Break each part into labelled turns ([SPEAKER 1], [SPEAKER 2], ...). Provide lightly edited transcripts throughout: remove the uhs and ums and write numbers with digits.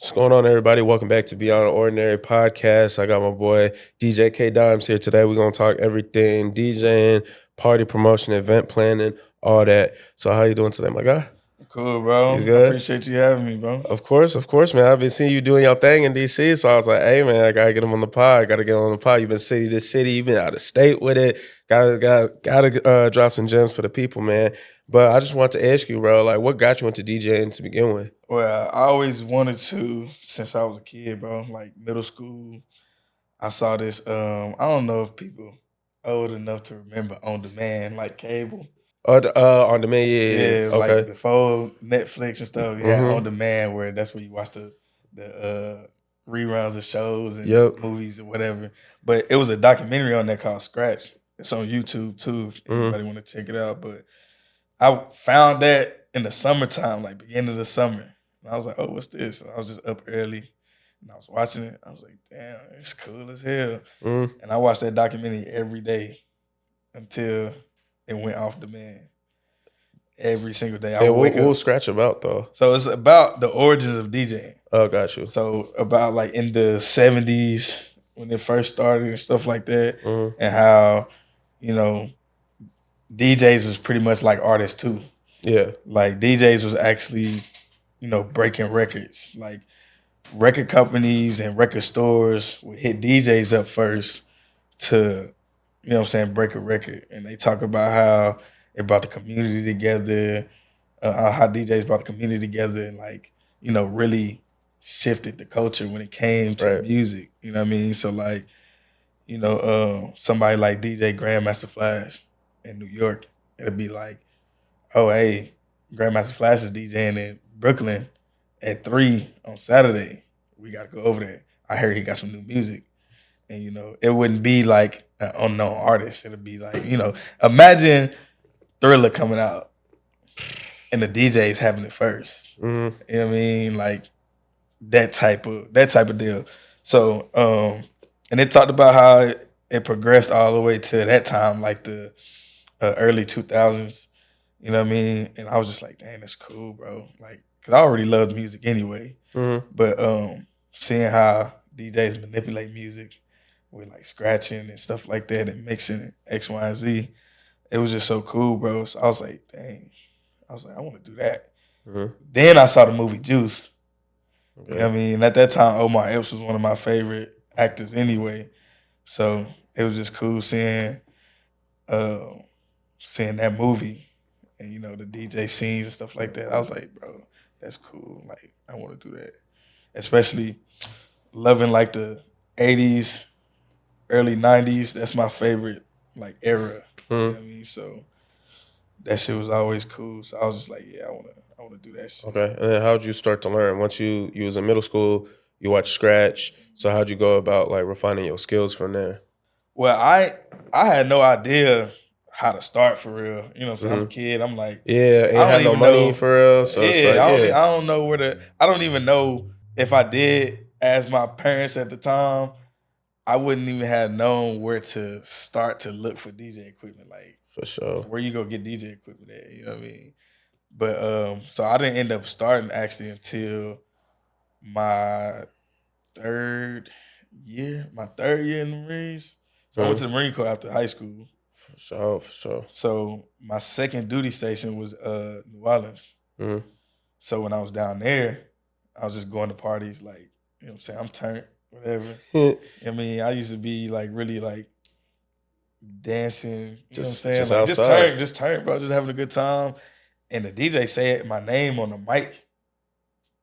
[SPEAKER 1] What's going on, everybody? Welcome back to Beyond the Ordinary podcast. I got my boy DJ K.Dimes here today. We're going to talk everything DJing, party promotion, event planning, all that. So how you doing today, my guy?
[SPEAKER 2] Cool, bro.
[SPEAKER 1] You
[SPEAKER 2] I
[SPEAKER 1] good?
[SPEAKER 2] appreciate you having me, bro.
[SPEAKER 1] Of course, man. I've been seeing you doing your thing in DC, so I was like, hey, man, I got to get him on the pod. You've been city to city. You've been out of state with it. Gotta drop some gems for the people, man. But I just want to ask you, bro, like, what got you into DJing to begin with?
[SPEAKER 2] Well, I always wanted to since I was a kid, bro. Like middle school, I saw this. I don't know if people old enough to remember On Demand, like cable.
[SPEAKER 1] On demand, yeah.
[SPEAKER 2] Yeah, it was
[SPEAKER 1] Okay.
[SPEAKER 2] like before Netflix and stuff. Yeah,
[SPEAKER 1] Mhm.
[SPEAKER 2] On Demand, where that's where you watch the reruns of shows and
[SPEAKER 1] Yep.
[SPEAKER 2] movies or whatever. But it was a documentary on there called Scratch. It's on YouTube too, if anybody want to check it out. But I found that in the summertime, like beginning of the summer. And I was like, oh, what's this? And I was just up early and I was watching it. I was like, damn, it's cool as hell.
[SPEAKER 1] Mhm.
[SPEAKER 2] And I watched that documentary every day until it went off demand. Every single day.
[SPEAKER 1] And what was Scratch about, though?
[SPEAKER 2] So it's about the origins of DJing.
[SPEAKER 1] Oh, got you.
[SPEAKER 2] So about like in the 70s when it first started and stuff like that,
[SPEAKER 1] Mhm.
[SPEAKER 2] and how, you know, DJs was pretty much like artists too.
[SPEAKER 1] Yeah.
[SPEAKER 2] Like DJs was actually, breaking records. Like record companies and record stores would hit DJs up first to, break a record. And they talk about how it brought the community together, how DJs brought the community together and like, really shifted the culture when it came to music. You know what I mean? So like, somebody like DJ Grandmaster Flash in New York, it'll be like, oh, hey, Grandmaster Flash is DJing in Brooklyn at 3 on Saturday. We got to go over there. I heard he got some new music. And, it wouldn't be like an unknown artist. It'd be like, imagine Thriller coming out and the DJ's having it first.
[SPEAKER 1] Mm-hmm.
[SPEAKER 2] You know what I mean? Like that type of deal. So, and it talked about how it progressed all the way to that time, like the early 2000s. You know what I mean? And I was just like, dang, that's cool, bro. Like, cause I already loved music anyway.
[SPEAKER 1] Mm-hmm.
[SPEAKER 2] But seeing how DJs manipulate music with like scratching and stuff like that and mixing it, X, Y, and Z, it was just so cool, bro. So I was like, dang. I was like, I want to do that.
[SPEAKER 1] Mm-hmm.
[SPEAKER 2] Then I saw the movie Juice.
[SPEAKER 1] Okay.
[SPEAKER 2] You know what I mean? At that time, Omar Epps was one of my favorite actors anyway. So it was just cool seeing that movie and, the DJ scenes and stuff like that. I was like, bro, that's cool. Like, I want to do that. Especially loving like the 80s, early 90s. That's my favorite like era.
[SPEAKER 1] Mm-hmm.
[SPEAKER 2] You know what I mean? So that shit was always cool. So I was just like, yeah, I wanna do that shit.
[SPEAKER 1] Okay. And then how'd you start to learn? Once you was in middle school, you watched Scratch. So how'd you go about like refining your skills from there?
[SPEAKER 2] Well, I had no idea how to start for real. You know what I'm saying? I'm a kid. I'm like,
[SPEAKER 1] yeah, ain't had no money for real. So it's like,
[SPEAKER 2] I don't know I don't even know if I did ask my parents at the time, I wouldn't even have known where to start to look for DJ equipment. Like,
[SPEAKER 1] for sure.
[SPEAKER 2] Where you go get DJ equipment at, you know what I mean? But so I didn't end up starting actually until my third year in the Marines. So I went to the Marine Corps after high school.
[SPEAKER 1] For sure.
[SPEAKER 2] So my second duty station was New Orleans.
[SPEAKER 1] Mm-hmm.
[SPEAKER 2] So when I was down there, I was just going to parties like, you know what I'm saying? I'm turned, whatever. I mean, I used to be like really like dancing, you know what I'm saying?
[SPEAKER 1] Just
[SPEAKER 2] like,
[SPEAKER 1] outside.
[SPEAKER 2] just turn, bro, just having a good time. And the DJ said my name on the mic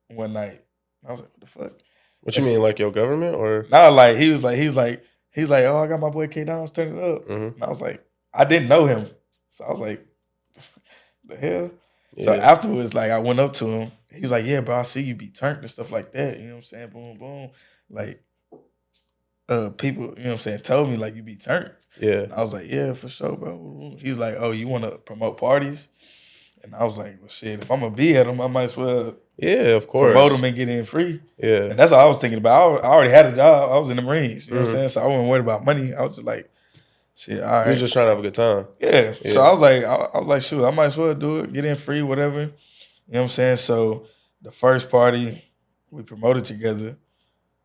[SPEAKER 2] one night. I was like, what the fuck?
[SPEAKER 1] What you mean, like your government or?
[SPEAKER 2] No, like he's like, oh, I got my boy K.Dimes, turn it up.
[SPEAKER 1] Mm-hmm.
[SPEAKER 2] And I was like, I didn't know him. So I was like, the hell?
[SPEAKER 1] Yeah.
[SPEAKER 2] So afterwards, like I went up to him. He was like, yeah, bro, I see you be turned and stuff like that. You know what I'm saying? Boom, boom. Like, people, you know what I'm saying, told me like you be turned.
[SPEAKER 1] Yeah.
[SPEAKER 2] And I was like, yeah, for sure, bro. He was like, oh, you want to promote parties? And I was like, well, shit, if I'm going to be at them, I might as well
[SPEAKER 1] of course.
[SPEAKER 2] promote them and get in free.
[SPEAKER 1] Yeah.
[SPEAKER 2] And that's what I was thinking about. I already had a job. I was in the Marines. You know what I'm saying? So I wasn't worried about money. I was just like, shit, all right.
[SPEAKER 1] You was just trying to have a good time.
[SPEAKER 2] Yeah. So I was like, shoot, I might as well do it, get in free, whatever. You know what I'm saying? So the first party, we promoted together.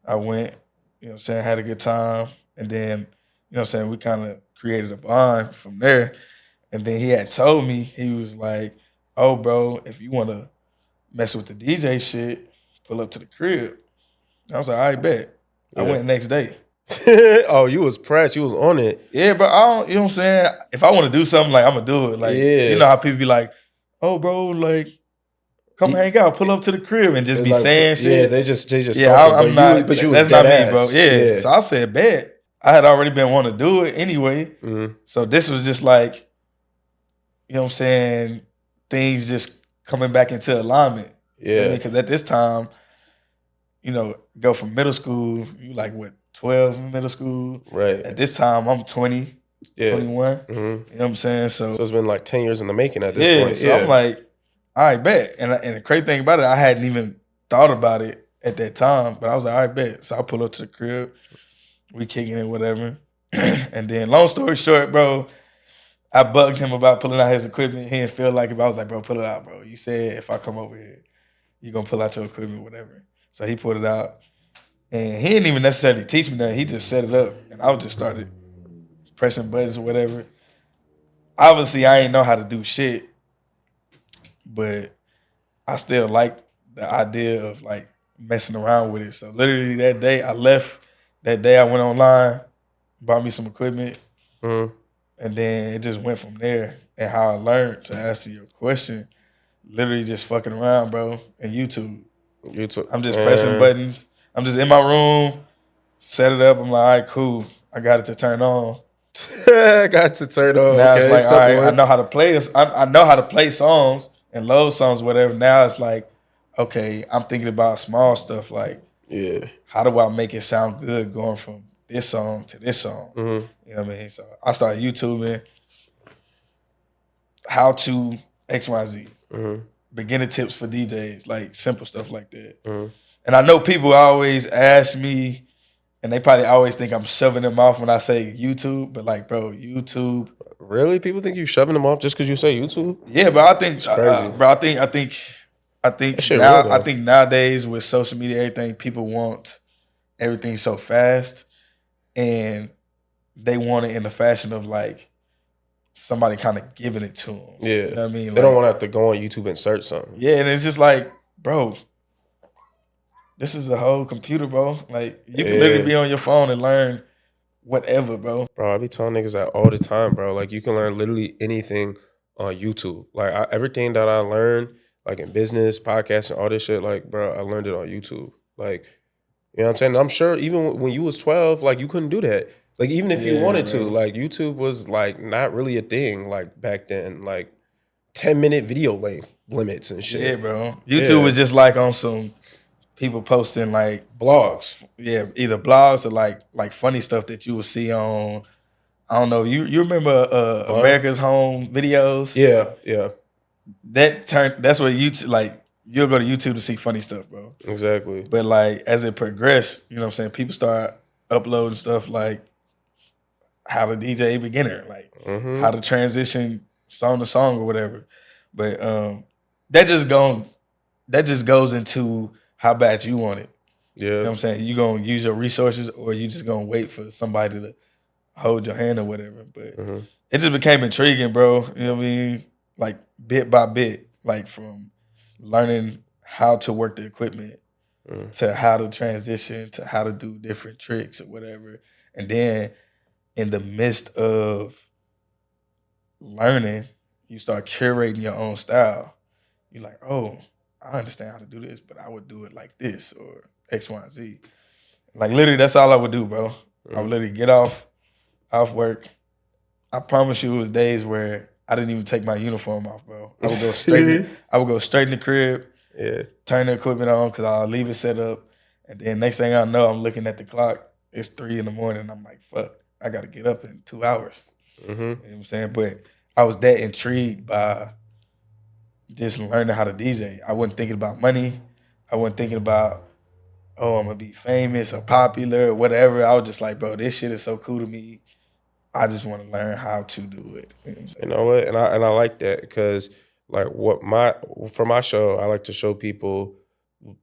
[SPEAKER 2] I went, you know what I'm saying, had a good time. And then, you know what I'm saying, we kind of created a bond from there. And then he had told me, he was like, oh, bro, if you want to mess with the DJ shit, pull up to the crib. I was like, I bet. I went the next day.
[SPEAKER 1] Oh, you was pressed. You was on it.
[SPEAKER 2] Yeah, bro. I don't, you know what I'm saying? If I want to do something, like, I'm going to do it. Like, you know how people be like, oh, bro, like, come hang out, pull up to the crib and just be
[SPEAKER 1] like,
[SPEAKER 2] saying shit.
[SPEAKER 1] Yeah, they just
[SPEAKER 2] yeah,
[SPEAKER 1] talking.
[SPEAKER 2] I'm not.
[SPEAKER 1] But you was
[SPEAKER 2] that's
[SPEAKER 1] dead
[SPEAKER 2] not
[SPEAKER 1] ass.
[SPEAKER 2] me, bro. Yeah. So I said, bet. I had already been wanting to do it anyway. So this was just like, you know what I'm saying, things just coming back into alignment.
[SPEAKER 1] Yeah.
[SPEAKER 2] Because at this time, you know, go from middle school, you like what, 12 in middle school?
[SPEAKER 1] Right.
[SPEAKER 2] At this time, I'm 20, 21. You know what I'm saying? So
[SPEAKER 1] it's been like 10 years in the making at this point.
[SPEAKER 2] So I'm like, all right, bet. And the crazy thing about it, I hadn't even thought about it at that time, but I was like, all right, bet. So I pull up to the crib, we kicking it, whatever. And then long story short, bro, I bugged him about pulling out his equipment. He didn't feel like it. I was like, bro, pull it out, bro. You said if I come over here, you're going to pull out your equipment, whatever. So he pulled it out. And he didn't even necessarily teach me that. He just set it up. And I just started pressing buttons or whatever. Obviously, I ain't know how to do shit. But I still like the idea of like messing around with it. So literally that day I left, that day I went online, bought me some equipment. And then it just went from there. And how I learned, to answer your question, literally just fucking around, bro, and YouTube. I'm just pressing buttons. I'm just in my room, set it up. I'm like, all right, cool. I got it to turn on.
[SPEAKER 1] Got to turn on.
[SPEAKER 2] Now it's like, all right, I know how to play. I know how to play songs and load songs, whatever. Now it's like, okay, I'm thinking about small stuff like, how do I make it sound good going from this song to this song? You know what I mean? So I started YouTubing how to XYZ, beginner tips for DJs, like simple stuff like that. And I know people always ask me, and they probably always think I'm shoving them off when I say YouTube, but like, bro, YouTube.
[SPEAKER 1] Really? People think you shoving them off just because you say YouTube?
[SPEAKER 2] Yeah, but I think,
[SPEAKER 1] it's crazy.
[SPEAKER 2] Bro, I think nowadays with social media, everything, people want everything so fast, and they want it in the fashion of like somebody kind of giving it to them.
[SPEAKER 1] Yeah,
[SPEAKER 2] you know what I mean.
[SPEAKER 1] They don't want to have to go on YouTube and search something.
[SPEAKER 2] Yeah, and it's just like, bro, this is a whole computer, bro. Like you can literally be on your phone and learn whatever, bro.
[SPEAKER 1] Bro, I be telling niggas that all the time, bro. Like you can learn literally anything on YouTube. Like everything that I learned, like in business, podcasting, all this shit, like, bro, I learned it on YouTube. Like, you know what I'm saying? I'm sure even when you was 12, like you couldn't do that. Like even if you wanted to, like YouTube was like not really a thing like back then. Like 10-minute video length limits and shit.
[SPEAKER 2] Yeah, bro. YouTube was just like on some people posting like
[SPEAKER 1] blogs.
[SPEAKER 2] Yeah, either blogs or like funny stuff that you would see on, I don't know, you remember America's Home videos?
[SPEAKER 1] Yeah.
[SPEAKER 2] That's what YouTube, like you'll go to YouTube to see funny stuff, bro.
[SPEAKER 1] Exactly.
[SPEAKER 2] But like as it progressed, you know what I'm saying, people start uploading stuff like how to DJ a beginner, like how to transition song to song or whatever. But that just goes into how bad you want it.
[SPEAKER 1] Yeah.
[SPEAKER 2] You know what I'm saying? You gonna use your resources or you just gonna wait for somebody to hold your hand or whatever. But it just became intriguing, bro. You know what I mean? Like bit by bit, like from learning how to work the equipment to how to transition to how to do different tricks or whatever. And then in the midst of learning, you start curating your own style. You're like, oh, I understand how to do this, but I would do it like this or X, Y, and Z. Like literally, that's all I would do, bro. I would literally get off work. I promise you, it was days where I didn't even take my uniform off, bro. I would go straight. I would go straight in the crib. Turn the equipment on because I'll leave it set up, and then next thing I know, I'm looking at the clock. It's 3 a.m. I'm like, fuck, I got to get up in 2 hours. You know what I'm saying? But I was that intrigued by just learning how to DJ. I wasn't thinking about money. I wasn't thinking about, oh, I'm going to be famous or popular or whatever. I was just like, bro, this shit is so cool to me. I just want to learn how to do it. You know what I'm saying?
[SPEAKER 1] You know what? And I like that because like for my show, I like to show people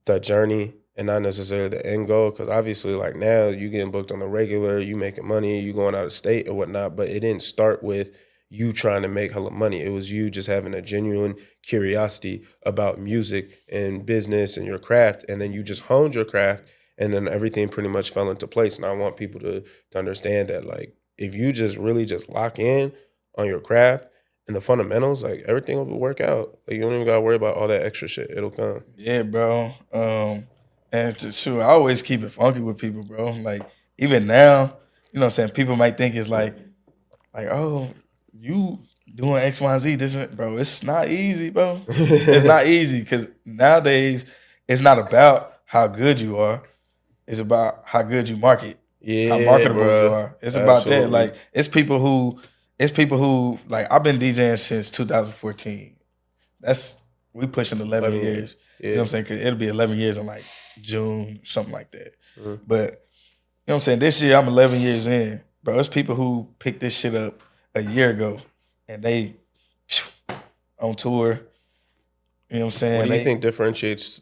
[SPEAKER 1] the journey and not necessarily the end goal. Because obviously, like now, you getting booked on the regular, you making money, you going out of state or whatnot. But it didn't start with you trying to make hella money. It was you just having a genuine curiosity about music and business and your craft, and then you just honed your craft, and then everything pretty much fell into place. And I want people to understand that, like, if you just really just lock in on your craft and the fundamentals, like everything will work out. Like you don't even gotta worry about all that extra shit. It'll come.
[SPEAKER 2] Yeah, bro. And to true, I always keep it funky with people, bro. Like even now, you know what I'm saying? People might think it's like, oh, you doing X, Y, and Z, this is, bro. It's not easy, bro. It's not easy because nowadays it's not about how good you are. It's about how good you market, how
[SPEAKER 1] Yeah,
[SPEAKER 2] marketable you
[SPEAKER 1] bro.
[SPEAKER 2] are. It's about that.
[SPEAKER 1] Absolutely.
[SPEAKER 2] Like it's people who like I've been DJing since 2014. We pushing 11
[SPEAKER 1] 11
[SPEAKER 2] years.
[SPEAKER 1] years.
[SPEAKER 2] You know what I'm saying? 'Cause it'll be 11 years in like June, something like that.
[SPEAKER 1] Mhm.
[SPEAKER 2] But you know what I'm saying? This year I'm 11 years in, bro. It's people who picked this shit up a year ago, and they on tour. You know what I'm saying?
[SPEAKER 1] What do you think differentiates,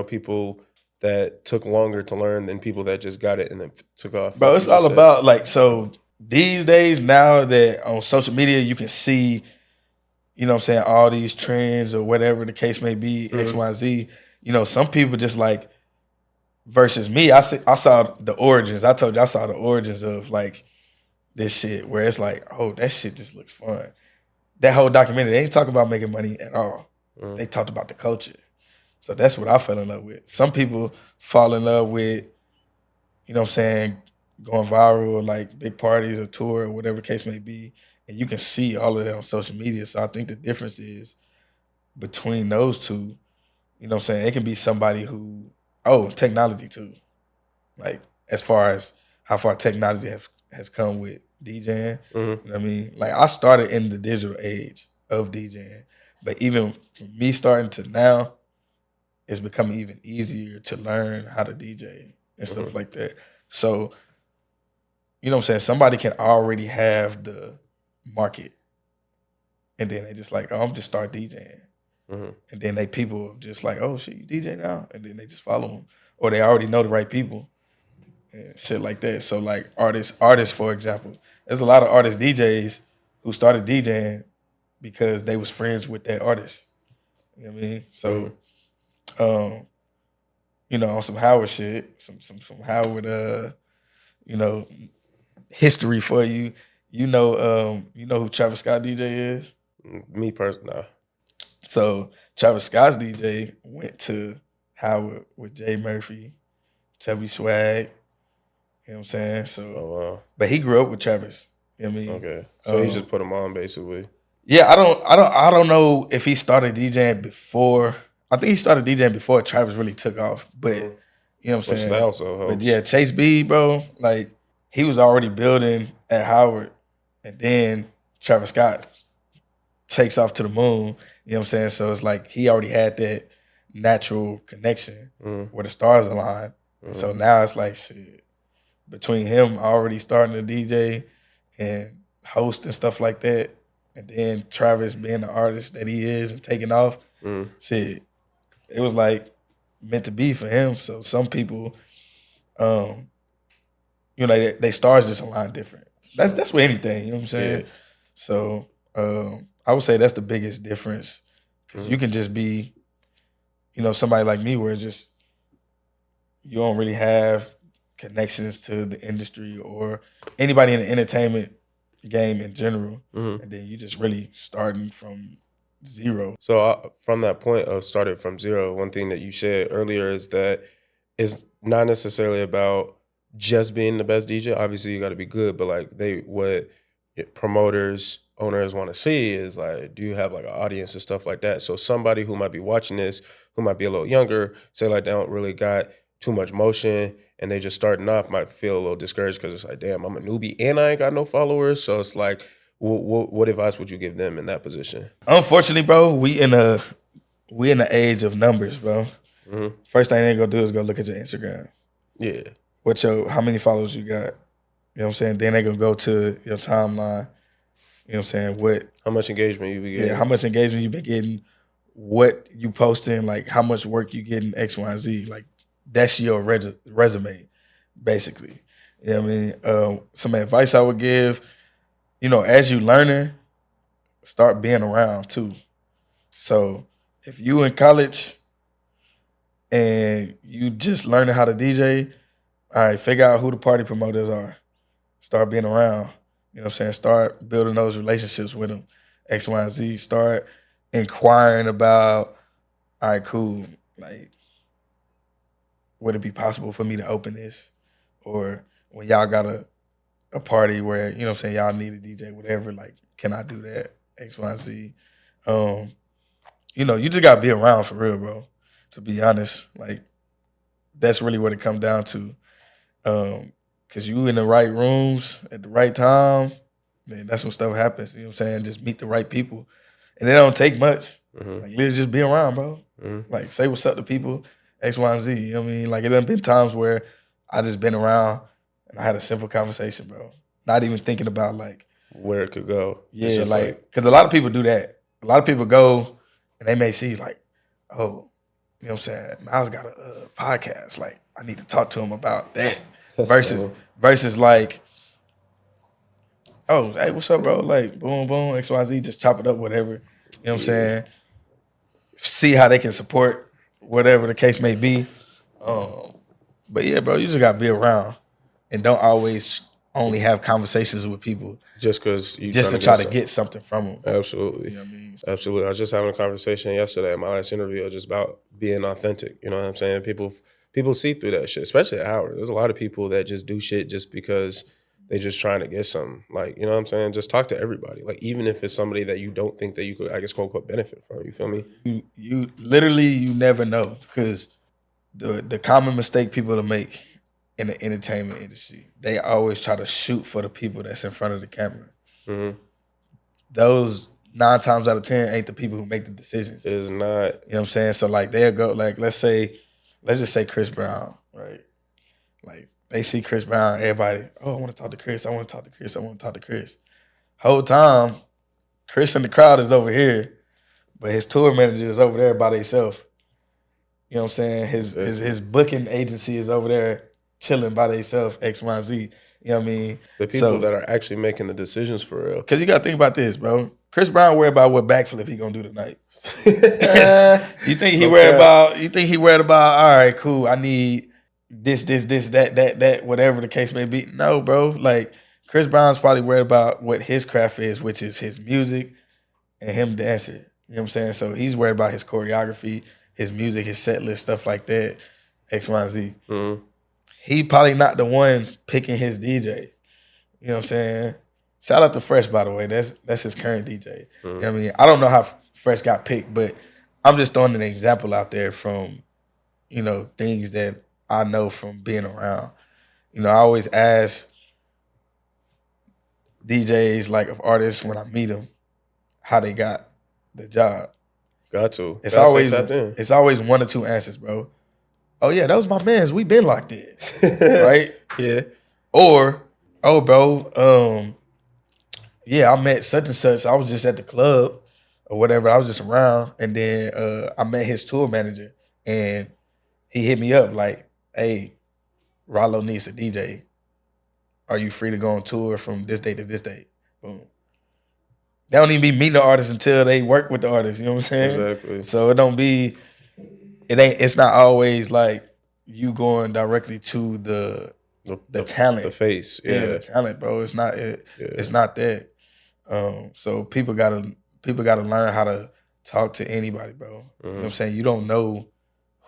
[SPEAKER 1] people that took longer to learn than people that just got it and then took off?
[SPEAKER 2] Bro,
[SPEAKER 1] like
[SPEAKER 2] it's
[SPEAKER 1] you just
[SPEAKER 2] all
[SPEAKER 1] said?
[SPEAKER 2] about like so these days now that on social media you can see, you know what I'm saying, all these trends or whatever the case may be, X,
[SPEAKER 1] Mhm.
[SPEAKER 2] Y, Z. You know, some people just like versus me, I saw the origins. I told you I saw the origins of like this shit where it's like, oh, that shit just looks fun. That whole documentary, they ain't talking about making money at all.
[SPEAKER 1] Mhm.
[SPEAKER 2] They talked about the culture. So that's what I fell in love with. Some people fall in love with, you know what I'm saying, going viral or like big parties or tour or whatever the case may be. And you can see all of that on social media. So I think the difference is between those two, you know what I'm saying, it can be somebody who, oh, technology too. Like as far as how far technology has come with DJing.
[SPEAKER 1] Mhm.
[SPEAKER 2] You know what I mean? Like I started in the digital age of DJing. But even from me starting to now, it's becoming even easier to learn how to DJ and stuff
[SPEAKER 1] Mhm.
[SPEAKER 2] like that. So, you know what I'm saying? Somebody can already have the market. And then they just like, oh, I'm just start DJing.
[SPEAKER 1] Mhm.
[SPEAKER 2] And then people just like, oh shit, you DJ now? And then they just follow them. Or they already know the right people and shit like that. So like artists, for example, there's a lot of artist DJs who started DJing because they was friends with that artist. You know what I mean? So
[SPEAKER 1] Mhm.
[SPEAKER 2] um, on some Howard shit, some Howard you know, history for you. You know who Travis Scott DJ is?
[SPEAKER 1] Me personally, nah.
[SPEAKER 2] So Travis Scott's DJ went to Howard with Jay Murphy, Chubby Swag. You know what I'm saying? So,
[SPEAKER 1] Oh wow.
[SPEAKER 2] but he grew up with Travis. You know what I mean?
[SPEAKER 1] Okay. So he just put them on basically.
[SPEAKER 2] Yeah, I don't know if he started DJing before. I think he started DJing before Travis really took off. But
[SPEAKER 1] Mhm.
[SPEAKER 2] you know what I'm
[SPEAKER 1] Which that
[SPEAKER 2] saying?
[SPEAKER 1] also
[SPEAKER 2] But
[SPEAKER 1] helps.
[SPEAKER 2] yeah, Chase B, bro, like he was already building at Howard, and then Travis Scott takes off to the moon. You know what I'm saying? So it's like he already had that natural connection
[SPEAKER 1] Mhm.
[SPEAKER 2] where the stars align. And
[SPEAKER 1] Mhm.
[SPEAKER 2] so now it's like shit. Between him already starting to DJ and host and stuff like that, and then Travis being the artist that he is and taking off,
[SPEAKER 1] Mhm.
[SPEAKER 2] shit, it was like meant to be for him. So some people, um, they stars just align different. That's with anything, you know what I'm
[SPEAKER 1] Yeah.
[SPEAKER 2] saying? So I would say that's the biggest difference because
[SPEAKER 1] Mhm.
[SPEAKER 2] you can just be, somebody like me where it's just you don't really have connections to the industry or anybody in the entertainment game in general,
[SPEAKER 1] Mhm.
[SPEAKER 2] and then you just really starting from zero.
[SPEAKER 1] So from that point of started from zero, one thing that you said earlier is that it's not necessarily about just being the best DJ. Obviously, you got to be good, but like what promoters, owners want to see is like, do you have like an audience and stuff like that? So somebody who might be watching this, who might be a little younger, say like they don't really got too much motion and they just starting off, might feel a little discouraged because it's like, damn, I'm a newbie and I ain't got no followers. So it's like, what advice would you give them in that position?
[SPEAKER 2] Unfortunately, bro, we in the age of numbers, bro.
[SPEAKER 1] Hmm.
[SPEAKER 2] First thing they gonna do is go look at your Instagram.
[SPEAKER 1] Yeah.
[SPEAKER 2] How many followers you got? You know what I'm saying? Then they gonna go to your timeline. You know what I'm saying?
[SPEAKER 1] How much engagement you be
[SPEAKER 2] How
[SPEAKER 1] getting?
[SPEAKER 2] much engagement you been getting, what you posting, like how much work you getting, X, Y, and Z. Like that's your resume, basically. You know what I mean? Some advice I would give, as you learning, start being around too. So if you in college and you just learning how to DJ, all right, figure out who the party promoters are. Start being around. You know what I'm saying? Start building those relationships with them. X, Y, and Z. Start inquiring about, all right, cool. Like, would it be possible for me to open this? Or when y'all got a party where, you know what I'm saying, y'all need a DJ, whatever, like, can I do that? X, Y, and Z. You just gotta be around for real, bro. To be honest. Like, that's really what it comes down to. Cause you in the right rooms at the right time, man, that's when stuff happens. You know what I'm saying? Just meet the right people. And it don't take much. Like literally just be around, bro. Like say what's up to people, X, Y, and Z. You know what I mean? Like it done been times where I just been around and I had a simple conversation, bro. Not even thinking about like
[SPEAKER 1] where it could go.
[SPEAKER 2] Yeah, like cause a lot of people do that. A lot of people go and they may see like, oh, you know what I'm saying? Myles got a podcast. Like I need to talk to him about that. Versus like, oh, hey, what's up, bro? Like, boom, boom, XYZ, just chop it up, whatever. You know what I'm saying? See how they can support whatever the case may be. But yeah, bro, you just gotta be around and don't always only have conversations with people
[SPEAKER 1] just because you
[SPEAKER 2] just to try to get something from them.
[SPEAKER 1] Absolutely.
[SPEAKER 2] You know what I mean?
[SPEAKER 1] Absolutely. I was just having a conversation yesterday at my last interview just about being authentic. You know what I'm saying? People see through that shit, especially at Howard. There's a lot of people that just do shit just because they just trying to get something. Like, you know what I'm saying? Just talk to everybody. Like, even if it's somebody that you don't think that you could, I guess, quote unquote, benefit from. You feel me?
[SPEAKER 2] You literally, you never know because the common mistake people to make in the entertainment industry, they always try to shoot for the people that's in front of the camera. Those 9 times out of 10 ain't the people who make the decisions.
[SPEAKER 1] It is not.
[SPEAKER 2] You know what I'm saying? So like they'll go, like let's just say Chris Brown, right? Like they see Chris Brown, everybody, oh, I want to talk to Chris, I want to talk to Chris, I want to talk to Chris. Whole time, Chris in the crowd is over here, but his tour manager is over there by themselves. You know what I'm saying? His booking agency is over there chilling by themselves, X, Y, Z. You know what I mean?
[SPEAKER 1] The people that are actually making the decisions for real.
[SPEAKER 2] Because you got to think about this, bro. Chris Brown worried about what backflip he gonna do tonight. You think he worried about, all right, cool, I need this, that, whatever the case may be. No, bro. Like, Chris Brown's probably worried about what his craft is, which is his music and him dancing. You know what I'm saying? So he's worried about his choreography, his music, his set list, stuff like that, X, Y, and Z. He probably not the one picking his DJ. You know what I'm saying? Shout out to Fresh, by the way. That's his current DJ. You know what I mean? I don't know how Fresh got picked, but I'm just throwing an example out there from, things that I know from being around. I always ask DJs, like of artists, when I meet them, how they got the job.
[SPEAKER 1] Got to.
[SPEAKER 2] It's always 1 or 2 answers, bro. Oh yeah, that was my man's. We been locked in, right?
[SPEAKER 1] Yeah.
[SPEAKER 2] Or, oh bro, yeah, I met such and such. I was just at the club or whatever. I was just around, and then I met his tour manager, and he hit me up like, "Hey, Rollo needs a DJ. Are you free to go on tour from this date to this date?" Boom. They don't even be meeting the artist until they work with the artist. You know what I'm saying?
[SPEAKER 1] Exactly.
[SPEAKER 2] So it's not always like you going directly to the talent,
[SPEAKER 1] the face,
[SPEAKER 2] the talent, bro. It's not It's not that. So people gotta learn how to talk to anybody, bro. You know what I'm saying? You don't know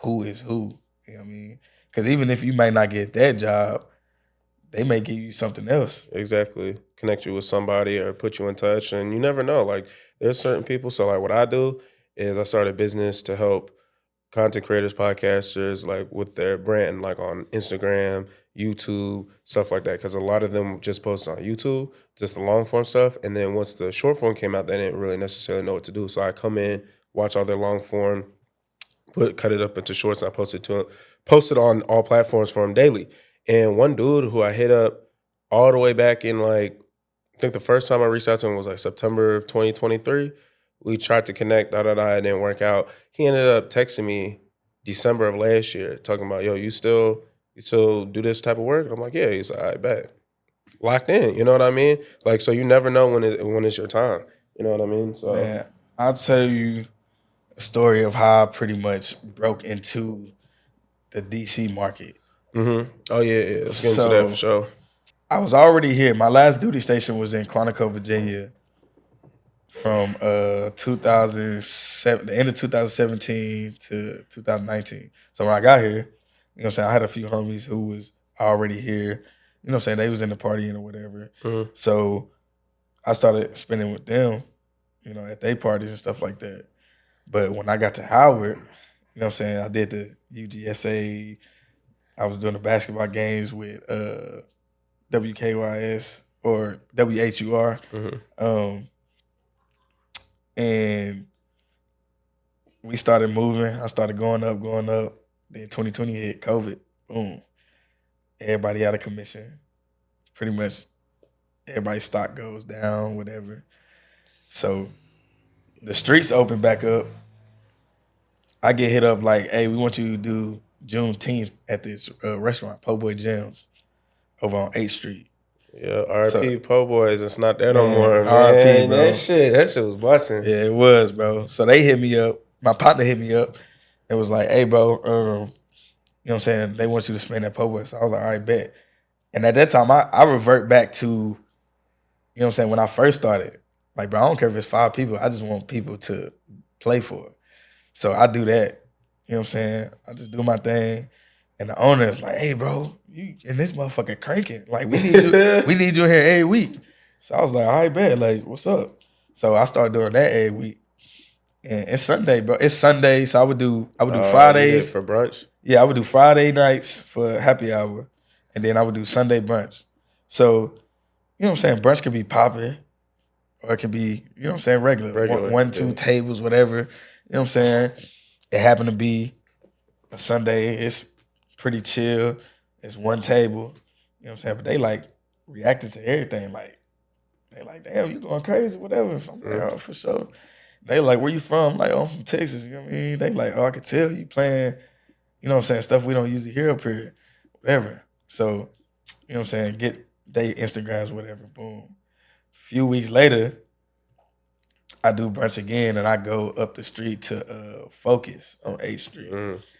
[SPEAKER 2] who is who. You know what I mean? Because even if you might not get that job, they may give you something else.
[SPEAKER 1] Exactly. Connect you with somebody or put you in touch, and you never know. Like there's certain people. So like what I do is I started a business to help content creators, podcasters, like with their brand, like on Instagram, YouTube, stuff like that. Because a lot of them just post on YouTube, just the long form stuff. And then once the short form came out, they didn't really necessarily know what to do. So I come in, watch all their long form, cut it up into shorts, and I post it on all platforms for them daily. And one dude who I hit up all the way back in like, I think the first time I reached out to him was like September of 2023. We tried to connect, it didn't work out. He ended up texting me December of last year, talking about, yo, you still do this type of work? And I'm like, yeah. He's like, I bet. Locked in, you know what I mean? Like, so you never know when it's your time. You know what I mean? So
[SPEAKER 2] Man, I'll tell you a story of how I pretty much broke into the DC market.
[SPEAKER 1] oh yeah, let's get into that for
[SPEAKER 2] So
[SPEAKER 1] sure.
[SPEAKER 2] I was already here. My last duty station was in Quantico, Virginia from 2007, the end of 2017 to 2019. So when I got here, you know what I'm saying, I had a few homies who was already here. You know what I'm saying? They was in the partying or whatever. So I started spending with them, you know, at their parties and stuff like that. But when I got to Howard, you know what I'm saying, I did the UGSA. I was doing the basketball games with WKYS or WHUR. And we started moving. I started going up, going up. Then 2020 hit, COVID. Boom. Everybody out of commission. Pretty much everybody's stock goes down, whatever. So the streets open back up. I get hit up like, hey, we want you to do Juneteenth at this restaurant, Po' Boy Jim's, over on 8th Street.
[SPEAKER 1] Yeah, RP
[SPEAKER 2] So,
[SPEAKER 1] Po' Boys. It's not there no more,
[SPEAKER 2] RP,
[SPEAKER 1] man.
[SPEAKER 2] bro.
[SPEAKER 1] That shit was busting.
[SPEAKER 2] Yeah, it was, bro. So they hit me up. My partner hit me up. It was like, hey, bro, you know what I'm saying? They want you to spend that Po' Boy. So I was like, all right, bet. And at that time, I revert back to, you know what I'm saying, when I first started. Like, bro, I don't care if it's 5 people. I just want people to play for it. So I do that. You know what I'm saying? I just do my thing. And the owner is like, hey, bro, you and this motherfucker cranking. Like, we need you, we need you here every week. So I was like, all right, bet. Like, what's up? So I started doing that every week. And it's Sunday, bro. It's Sunday. So I would do Fridays.
[SPEAKER 1] For brunch?
[SPEAKER 2] Yeah, I would do Friday nights for happy hour. And then I would do Sunday brunch. So, you know what I'm saying? Brunch could be popping. Or it could be, you know what I'm saying, regular. One, two tables, whatever. You know what I'm saying? It happened to be a Sunday. It's pretty chill. It's one table. You know what I'm saying? But they like reacted to everything. Like, they like, damn, you going crazy, whatever. So I'm like, oh, for sure. They like, where you from? I'm like, oh, I'm from Texas. You know what I mean? They like, oh, I could tell you playing, you know what I'm saying, stuff we don't usually hear up here. Whatever. So, you know what I'm saying, get they Instagrams, whatever, boom. Few weeks later, I do brunch again and I go up the street to Focus on 8th Street.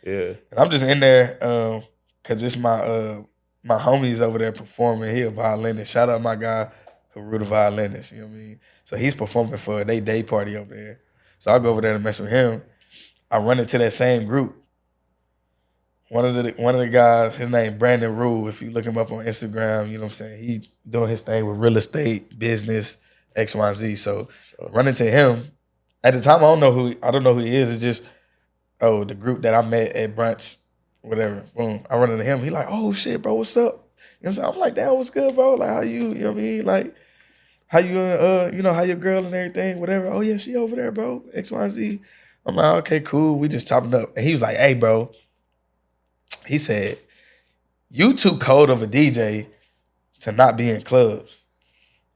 [SPEAKER 1] Yeah.
[SPEAKER 2] And I'm just in there because it's my homies over there performing. He a violinist. Shout out my guy, Haru the violinist, you know what I mean? So he's performing for their day party over there. So I go over there to mess with him. I run into that same group. One of the guys, his name Brandon Rule. If you look him up on Instagram, you know what I'm saying? He doing his thing with real estate, business, XYZ. So run into him. At the time, I don't know who he is. It's just, the group that I met at brunch, whatever. Boom. I run into him. He like, oh shit, bro, what's up? You know what I'm saying? I'm like, damn, what's good, bro? Like, how you know what I mean? Like, how you you know, how your girl and everything, whatever. Oh yeah, she over there, bro. XYZ. I'm like, okay, cool. We just chopping up. And he was like, hey, bro. He said, you too cold of a DJ to not be in clubs.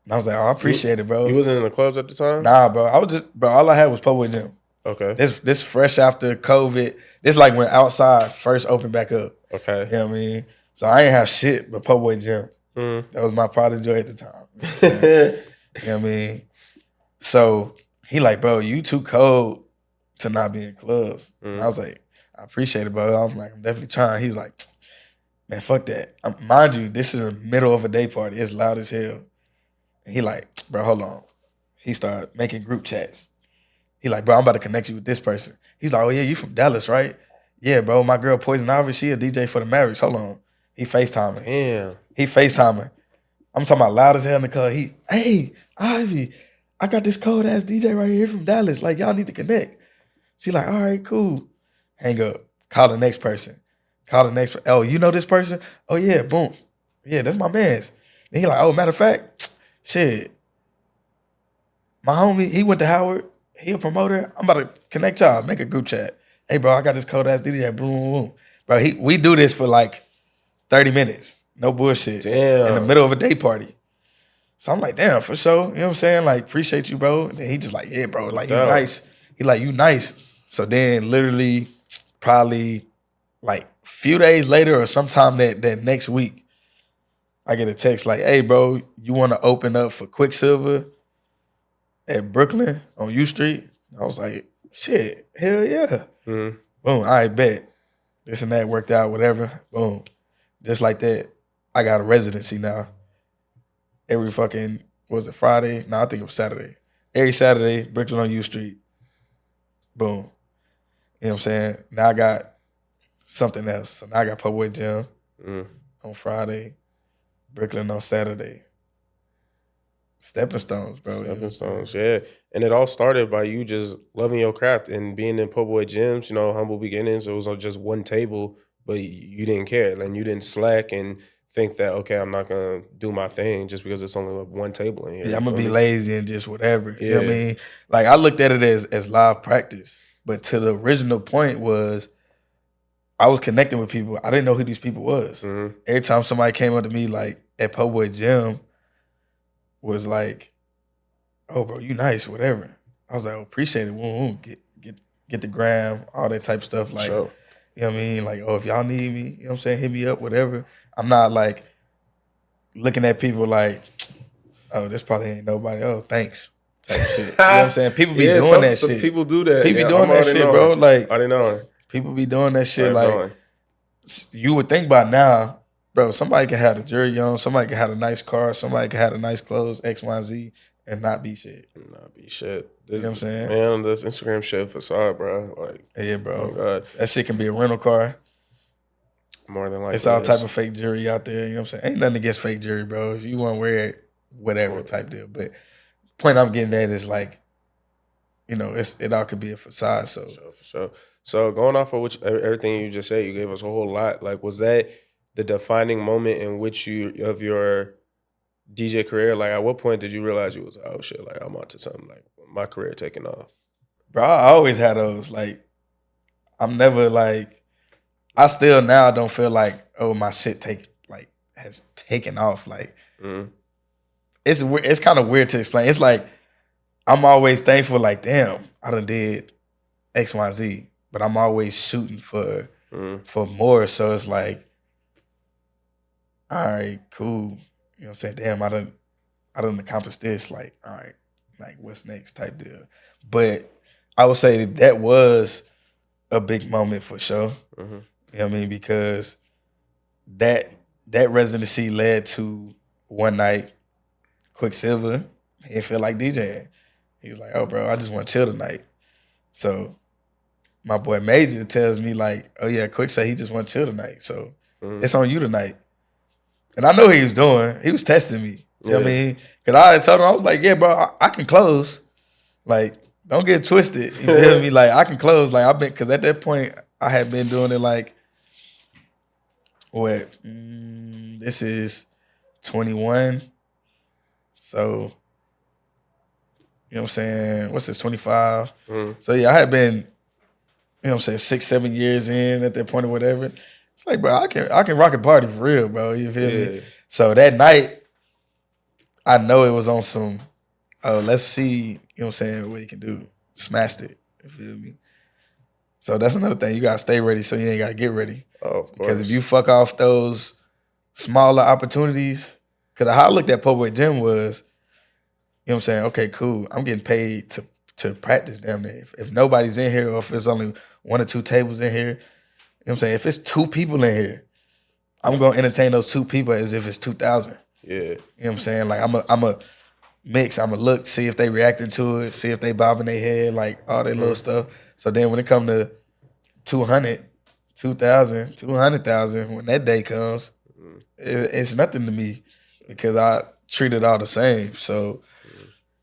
[SPEAKER 2] And I was like, oh, I appreciate it, bro.
[SPEAKER 1] You wasn't in the clubs at the time?
[SPEAKER 2] Nah, bro. I was just, bro, all I had was Po' Boy Jim.
[SPEAKER 1] Okay.
[SPEAKER 2] This fresh after COVID. This like when outside first opened back up.
[SPEAKER 1] Okay.
[SPEAKER 2] You know what I mean? So I ain't have shit but Po' Boy Jim. That was my pride and joy at the time. You know what I mean? So he like, bro, you too cold to not be in clubs. And I was like, I appreciate it, bro. I was like, I'm definitely trying. He was like, man, fuck that. Mind you, this is the middle of a day party. It's loud as hell. And he like, bro, hold on. He started making group chats. He like, bro, I'm about to connect you with this person. He's like, oh yeah, you from Dallas, right? Yeah, bro, my girl Poison Ivy, she a DJ for the Mavericks. Hold on. He FaceTiming.
[SPEAKER 1] Damn.
[SPEAKER 2] He FaceTiming. I'm talking about loud as hell in the car. Hey, Ivy, I got this cold ass DJ right here from Dallas. Like, y'all need to connect. She like, all right, cool. Hang up. Call the next person. Oh, you know this person? Oh yeah, boom. Yeah, that's my man's. Then he like, oh, matter of fact, shit. My homie, he went to Howard. He a promoter. I'm about to connect y'all. Make a group chat. Hey, bro, I got this cold ass DJ. Boom, boom, boom. Bro, we do this for like 30 minutes. No bullshit.
[SPEAKER 1] Damn.
[SPEAKER 2] In the middle of a day party. So I'm like, damn, for sure. You know what I'm saying? Like, appreciate you, bro. And then he just like, yeah, bro. Like, you nice. He like, you nice. So then literally probably like a few days later or sometime that next week, I get a text like, "Hey, bro, you want to open up for Quicksilver at Brooklyn on U Street?" I was like, "Shit, hell yeah!"
[SPEAKER 1] Mm-hmm.
[SPEAKER 2] Boom, I bet this and that worked out, whatever. Boom, just like that, I got a residency now. Every fucking was it Friday? No, I think it was Saturday. Every Saturday, Brooklyn on U Street. Boom. You know what I'm saying? Now I got something else. So now I got Pubway Gym on Friday, Brooklyn on Saturday. Stepping stones, bro.
[SPEAKER 1] Stepping stones, yeah. And it all started by you just loving your craft and being in po' boy gyms, you know, humble beginnings. It was on just one table, but you didn't care. And you didn't slack and think that, okay, I'm not going to do my thing just because it's only one table in here.
[SPEAKER 2] Yeah, I'm going to be lazy and just whatever.
[SPEAKER 1] Yeah.
[SPEAKER 2] You know what I mean? Like, I looked at it as live practice. But to the original point was I was connecting with people. I didn't know who these people was.
[SPEAKER 1] Mm-hmm.
[SPEAKER 2] Every time somebody came up to me, like, at Pubway Gym, was like, "Oh, bro, you nice, whatever." I was like, "Oh, appreciate it. Get the gram, all that type of stuff." Like,
[SPEAKER 1] Sure.
[SPEAKER 2] you know what I mean? Like, oh, if y'all need me, you know what I'm saying, hit me up, whatever. I'm not like looking at people like, "Oh, this probably ain't nobody. Oh, thanks." Type shit. You know what I'm saying? People be doing that
[SPEAKER 1] some
[SPEAKER 2] shit.
[SPEAKER 1] people do that.
[SPEAKER 2] People
[SPEAKER 1] yeah,
[SPEAKER 2] be doing that shit, bro. Like,
[SPEAKER 1] I didn't know.
[SPEAKER 2] People be doing that shit. Like,
[SPEAKER 1] knowing.
[SPEAKER 2] You would think by now, bro, somebody can have a jury on, somebody can have a nice car, somebody can have a nice clothes, X, Y, Z, and not be shit.
[SPEAKER 1] Not be shit.
[SPEAKER 2] You know what I'm saying?
[SPEAKER 1] Man, this Instagram shit facade, bro. Like,
[SPEAKER 2] yeah, bro.
[SPEAKER 1] Oh God.
[SPEAKER 2] That shit can be a rental car.
[SPEAKER 1] More than likely.
[SPEAKER 2] It's all type of fake jewelry out there. You know what I'm saying? Ain't nothing against fake jewelry, bro. If you want to wear it, whatever type deal. But point I'm getting at is like, you know, it all could be a facade. So
[SPEAKER 1] for sure. So going off of everything you just said, you gave us a whole lot. Like, was that the defining moment in which of your DJ career? Like, at what point did you realize you was like, oh shit, like I'm onto something, like my career taking off?
[SPEAKER 2] Bro, I always had those. Like, I'm never like, I still now don't feel like, oh, my shit has taken off. Like, it's kind of weird to explain. It's like I'm always thankful. Like, damn, I done did X, Y, Z, but I'm always shooting for more. So it's like, all right, cool. You know what I'm saying? Damn, I done accomplished this. Like, all right, like what's next type deal. But I would say that was a big moment for sure. You know what I mean? Because that residency led to one night, Quicksilver, he didn't feel like DJing. He was like, oh, bro, I just want to chill tonight. So my boy Major tells me like, oh yeah, Quick said he just want to chill tonight. So it's on you tonight. And I know what he was doing. He was testing me. You know what I mean? Because I had told him, I was like, yeah, bro, I can close. Like, don't get twisted. You feel me? Like, I can close. Like, because at that point, I had been doing it like, what? This is 21. So, you know what I'm saying? What's this, 25? So, yeah, I had been, you know what I'm saying, 6-7 years in at that point or whatever. It's like, bro, I can rock a party for real, bro. You feel me? So that night, I know it was on some, oh, let's see, you know what I'm saying, what he can do. Smashed it. You feel me? So that's another thing. You gotta stay ready so you ain't gotta get ready.
[SPEAKER 1] Oh, of course.
[SPEAKER 2] Because if you fuck off those smaller opportunities, because how I looked at Pubway Gym was, you know what I'm saying, okay, cool. I'm getting paid to practice damn near. If nobody's in here or if it's only 1 or 2 tables in here, you know what I'm saying? If it's 2 people in here, I'm gonna entertain those 2 people as if it's 2,000.
[SPEAKER 1] Yeah. You
[SPEAKER 2] know what I'm saying? Like I'm a mix, I'm a look, see if they reacting to it, see if they bobbing their head, like all that little stuff. So then when it come to 200, 2,000, 200,000, when that day comes, it's nothing to me because I treat it all the same. So,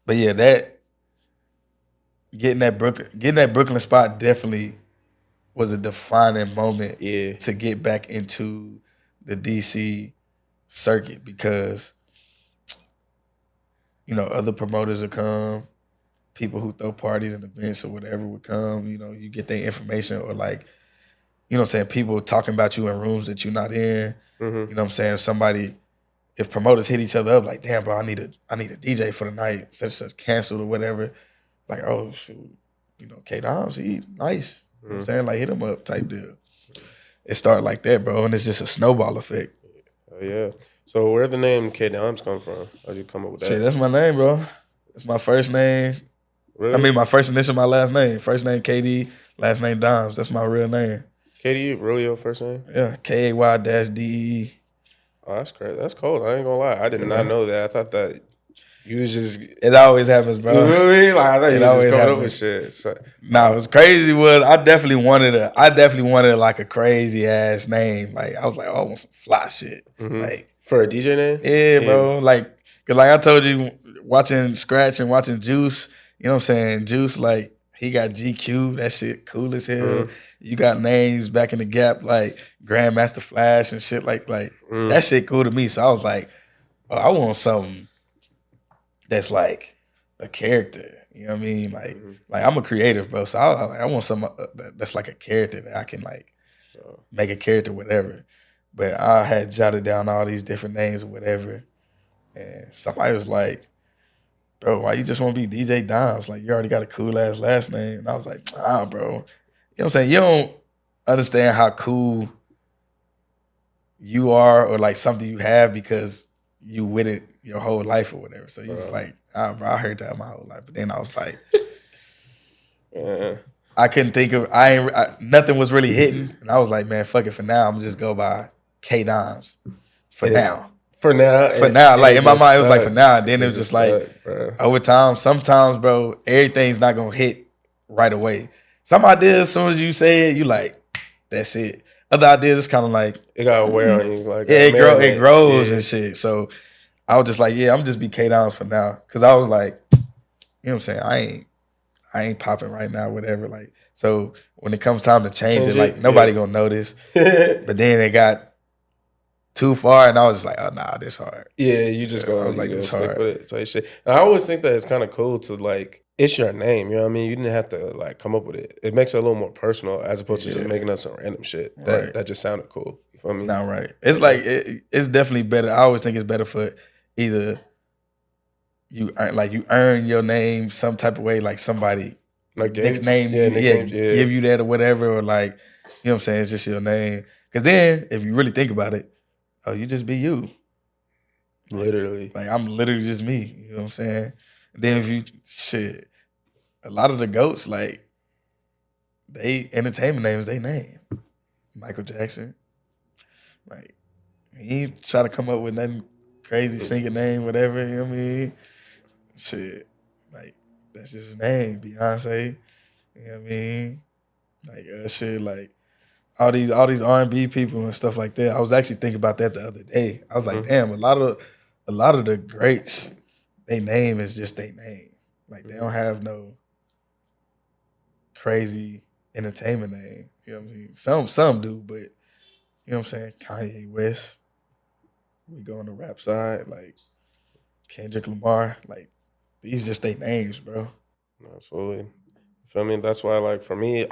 [SPEAKER 2] but yeah, getting that Brooklyn spot definitely was a defining moment to get back into the DC circuit because, you know, other promoters would come, people who throw parties and events or whatever would come, you know, you get their information or like, you know what I'm saying, people talking about you in rooms that you're not in. You know what I'm saying? If promoters hit each other up, like, damn, bro, I need a DJ for the night, such canceled or whatever. Like, oh shoot, you know, K.Dimes, he nice. You know what I'm saying? Like, hit him up type deal. It started like that, bro, and it's just a snowball effect.
[SPEAKER 1] Oh, yeah. So where the name K.Dimes come from? How'd you come up with that?
[SPEAKER 2] Shit, that's my name, bro. That's my first name.
[SPEAKER 1] Really?
[SPEAKER 2] I mean, my first initial, my last name. First name KD, last name Dimes. That's my real name.
[SPEAKER 1] KD, really your first name?
[SPEAKER 2] Yeah, KAY-DE.
[SPEAKER 1] Oh, that's crazy. That's cold. I ain't gonna lie. I did not know that. I thought that you was just.
[SPEAKER 2] It always happens, bro.
[SPEAKER 1] You know what I mean? Like I thought you
[SPEAKER 2] It
[SPEAKER 1] was just
[SPEAKER 2] always
[SPEAKER 1] coming up
[SPEAKER 2] happens.
[SPEAKER 1] with shit. So,
[SPEAKER 2] Nah, what's crazy was I definitely wanted like a crazy ass name. Like I was like, oh, I want some fly shit. Like
[SPEAKER 1] for a DJ name?
[SPEAKER 2] yeah, bro. Like, cause like I told you, watching Scratch and watching Juice, you know what I'm saying? Juice, like, he got GQ, that shit cool as hell. You got names back in the gap like Grandmaster Flash and shit like that shit cool to me. So I was like, oh, I want something that's like a character. You know what I mean? Like I'm a creative, bro. So I want something that's like a character that I can like make a character, whatever. But I had jotted down all these different names or whatever. And somebody was like, bro, why you just want to be DJ Dimes? Like, you already got a cool ass last name. And I was like, bro. You know what I'm saying? You don't understand how cool you are or like something you have because you with it your whole life or whatever. So you just like, bro, I heard that my whole life. But then I was like, I couldn't think of, nothing was really hitting. And I was like, man, fuck it for now. I'm just go by K.Dimes for now.
[SPEAKER 1] For now.
[SPEAKER 2] Like in my mind, it was like for now. And then it was just like
[SPEAKER 1] stuck,
[SPEAKER 2] over time, sometimes, bro, everything's not gonna hit right away. Some ideas, as soon as you say it, you like, that's it. Other ideas, it's kind of like
[SPEAKER 1] it got wear on you. Like
[SPEAKER 2] it grows and shit. So I was just like, yeah, I'm just be K-Dimes for now. Cause I was like, you know what I'm saying? I ain't popping right now, whatever. Like, so when it comes time to change it, like nobody gonna notice. But then it got too far, and I was just like, oh nah, this hard.
[SPEAKER 1] Yeah, you just go. I was like, this stick hard with it. Type shit. And I always think that it's kind of cool to like, it's your name. You know what I mean? You didn't have to like come up with it. It makes it a little more personal as opposed to just making up some random shit that just sounded cool. You feel me?
[SPEAKER 2] Nah, right. It's like it's definitely better. I always think it's better for either you earn your name some type of way, like somebody
[SPEAKER 1] like
[SPEAKER 2] nickname give you that or whatever, or like, you know what I'm saying? It's just your name. Because then, if you really think about it, oh, you just be you.
[SPEAKER 1] Literally.
[SPEAKER 2] Like, I'm literally just me. You know what I'm saying? And then if you, a lot of the GOATs, like, they entertainment names, they name. Michael Jackson. Like, he ain't try to come up with nothing crazy singing name, whatever, you know what I mean? Shit. Like, that's just his name. Beyonce. You know what I mean? Like, like, all these R&B people and stuff like that. I was actually thinking about that the other day. I was like, damn, a lot of the greats, they name is just their name. Like they don't have no crazy entertainment name. You know what I'm saying? Some do, but you know what I'm saying? Kanye West. We go on the rap side, like Kendrick Lamar. Like these just their names, bro.
[SPEAKER 1] Absolutely. You feel me? That's why, like, for me,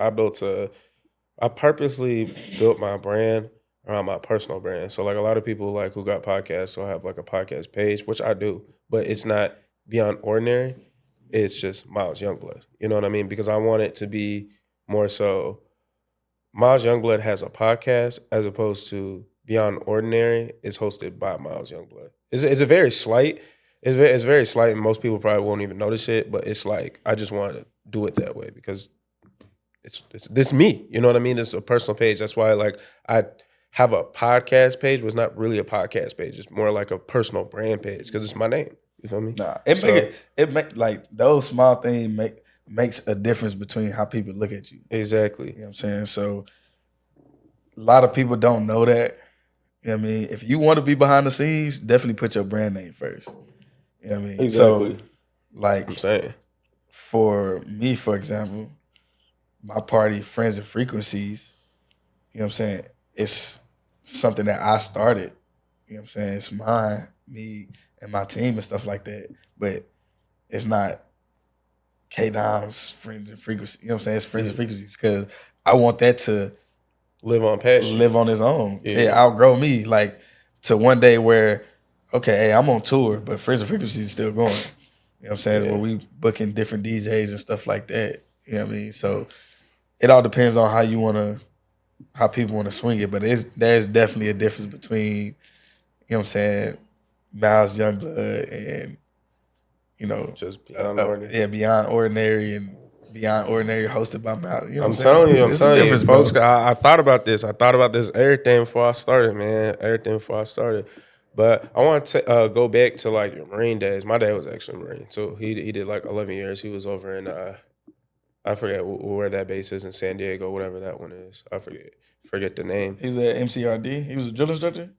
[SPEAKER 1] I purposely built my brand around my personal brand. So like a lot of people like who got podcasts will have like a podcast page, which I do, but it's not beyond ordinary. It's just Myles Youngblood. You know what I mean? Because I want it to be more so Myles Youngblood has a podcast as opposed to Beyond Ordinary is hosted by Myles Youngblood. It's a very slight. It's very slight, and most people probably won't even notice it. But it's like I just want to do it that way because it's this me. You know what I mean? It's a personal page. That's why like I have a podcast page, but it's not really a podcast page. It's more like a personal brand page because it's my name. You feel me?
[SPEAKER 2] Nah, it make like those small things makes a difference between how people look at you.
[SPEAKER 1] Exactly.
[SPEAKER 2] You know what I'm saying? So a lot of people don't know that. You know what I mean? If you want to be behind the scenes, definitely put your brand name first. You know what I mean?
[SPEAKER 1] Exactly.
[SPEAKER 2] So like
[SPEAKER 1] I'm saying.
[SPEAKER 2] For me, for example, my party, Friends and Frequencies, you know what I'm saying? It's something that I started. You know what I'm saying? It's mine, me, and my team and stuff like that. But it's not K.Dimes, Friends and Frequencies. You know what I'm saying? It's Friends and Frequencies because I want that to
[SPEAKER 1] live on passion.
[SPEAKER 2] Live on his own. Yeah, outgrow me. Like to one day where, okay, hey, I'm on tour, but Friends and Frequencies is still going. You know what I'm saying? Where we booking different DJs and stuff like that. You know what I mean? So it all depends on how people want to swing it. But there's definitely a difference between, you know what I'm saying, Myles Youngblood and, you know,
[SPEAKER 1] Just beyond ordinary.
[SPEAKER 2] yeah, Beyond Ordinary and Beyond Ordinary hosted by Myles. You know what
[SPEAKER 1] I'm
[SPEAKER 2] I'm saying?
[SPEAKER 1] telling you,
[SPEAKER 2] It's a difference,
[SPEAKER 1] folks.
[SPEAKER 2] bro.
[SPEAKER 1] I thought about this. I thought about this everything before I started, man. Everything before I started. But I want to go back to like your Marine days. My dad was actually a Marine, so he did like 11 years. He was over in I forget where that base is in San Diego, whatever that one is. I forget the name.
[SPEAKER 2] He was at MCRD. He was a drill instructor.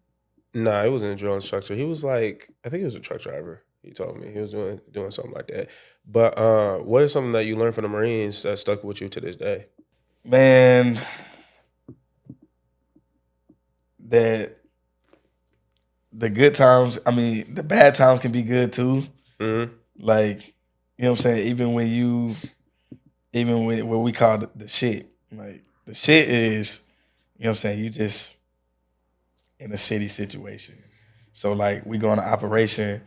[SPEAKER 1] Nah, he wasn't a drill instructor. He was like, I think he was a truck driver. He told me he was doing something like that. But what is something that you learned from the Marines that stuck with you to this day?
[SPEAKER 2] Man, that the good times, I mean, the bad times can be good too.
[SPEAKER 1] Mm-hmm.
[SPEAKER 2] Like, you know what I'm saying? Even when what we call the shit. Like, the shit is, you know what I'm saying, you just in a shitty situation. So like we go on an operation,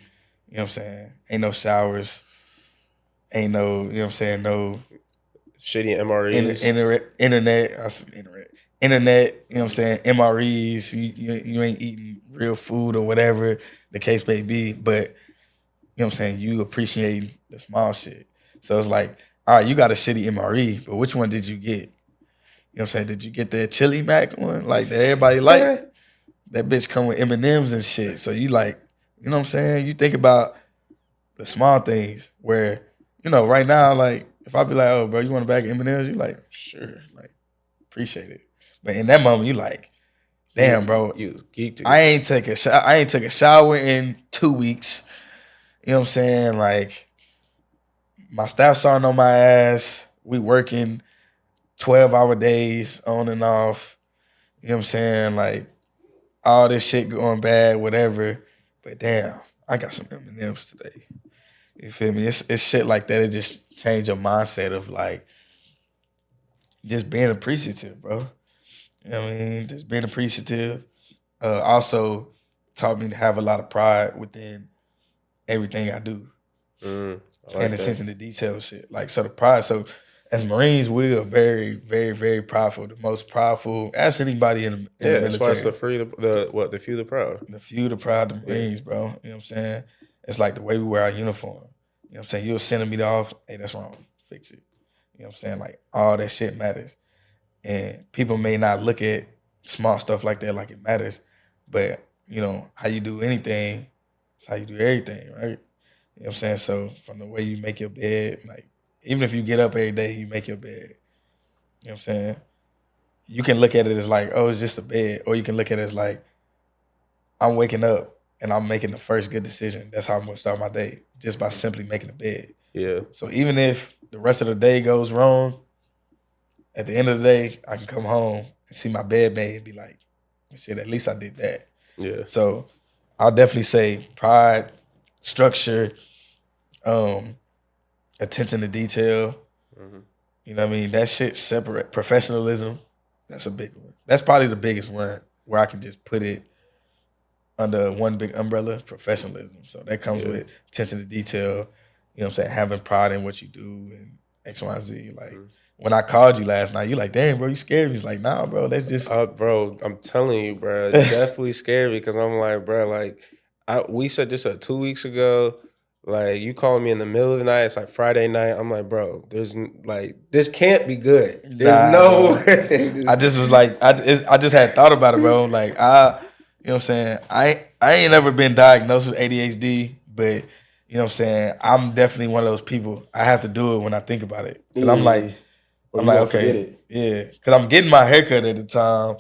[SPEAKER 2] you know what I'm saying, ain't no showers, ain't no, you know what I'm saying, no
[SPEAKER 1] Shitty MREs.
[SPEAKER 2] internet, you know what I'm saying, MREs, you ain't eating real food or whatever the case may be, but you know what I'm saying, you appreciate the small shit. So it's like, all right, you got a shitty MRE, but which one did you get? You know what I'm saying? Did you get that chili mac one? Like that everybody like? That bitch come with M&Ms and shit. So you like, you know what I'm saying? You think about the small things where, you know, right now, like, if I be like, oh, bro, you want a bag of M&Ms? You like, sure, like, appreciate it. But in that moment, you like, damn, bro,
[SPEAKER 1] You was geeked.
[SPEAKER 2] I ain't take a shower in 2 weeks. You know what I'm saying? Like, my staff sergeant on my ass. We working 12-hour days on and off. You know what I'm saying? Like, all this shit going bad, whatever. But damn, I got some M&Ms today. You feel me? It's shit like that. It just changed your mindset of like just being appreciative, bro. You know what I mean? Just being appreciative. Also taught me to have a lot of pride within everything I do. Paying attention to detail shit. Like, so the pride. So as Marines, we are very, very, very prideful. The most prideful. Ask anybody in the military.
[SPEAKER 1] As far as the few, the proud.
[SPEAKER 2] The few, the proud, the Marines, bro. You know what I'm saying? It's like the way we wear our uniform. You know what I'm saying? You'll send a meter off. Hey, that's wrong. Fix it. You know what I'm saying? Like, all that shit matters. And people may not look at small stuff like that like it matters. But, you know, how you do anything, it's how you do everything, right? You know what I'm saying? So from the way you make your bed, like, even if you get up every day, you make your bed. You know what I'm saying? You can look at it as like, oh, it's just a bed. Or you can look at it as like, I'm waking up and I'm making the first good decision. That's how I'm gonna start my day, just by simply making a bed.
[SPEAKER 1] Yeah.
[SPEAKER 2] So even if the rest of the day goes wrong, at the end of the day, I can come home and see my bed made and be like, shit, at least I did that.
[SPEAKER 1] Yeah.
[SPEAKER 2] So I'll definitely say pride, structure, attention to detail.
[SPEAKER 1] Mm-hmm.
[SPEAKER 2] You know what I mean? That shit separate. Professionalism, that's a big one. That's probably the biggest one where I can just put it under one big umbrella, professionalism. So that comes with attention to detail, you know what I'm saying, having pride in what you do and X, Y, and Z. Like, when I called you last night, you like, damn, bro, you scared me. He's like, nah, bro, that's just...
[SPEAKER 1] bro, I'm telling you, bro, definitely scared me because I'm like, bro, like, we said this 2 weeks ago. Like, you calling me in the middle of the night. It's like Friday night. I'm like, bro, this can't be good. There's no way.
[SPEAKER 2] I just was like, I just had thought about it, bro. Like, you know what I'm saying? I ain't never been diagnosed with ADHD, but you know what I'm saying? I'm definitely one of those people. I have to do it when I think about it. Cause I'm like, okay, yeah. Cause I'm getting my haircut at the time.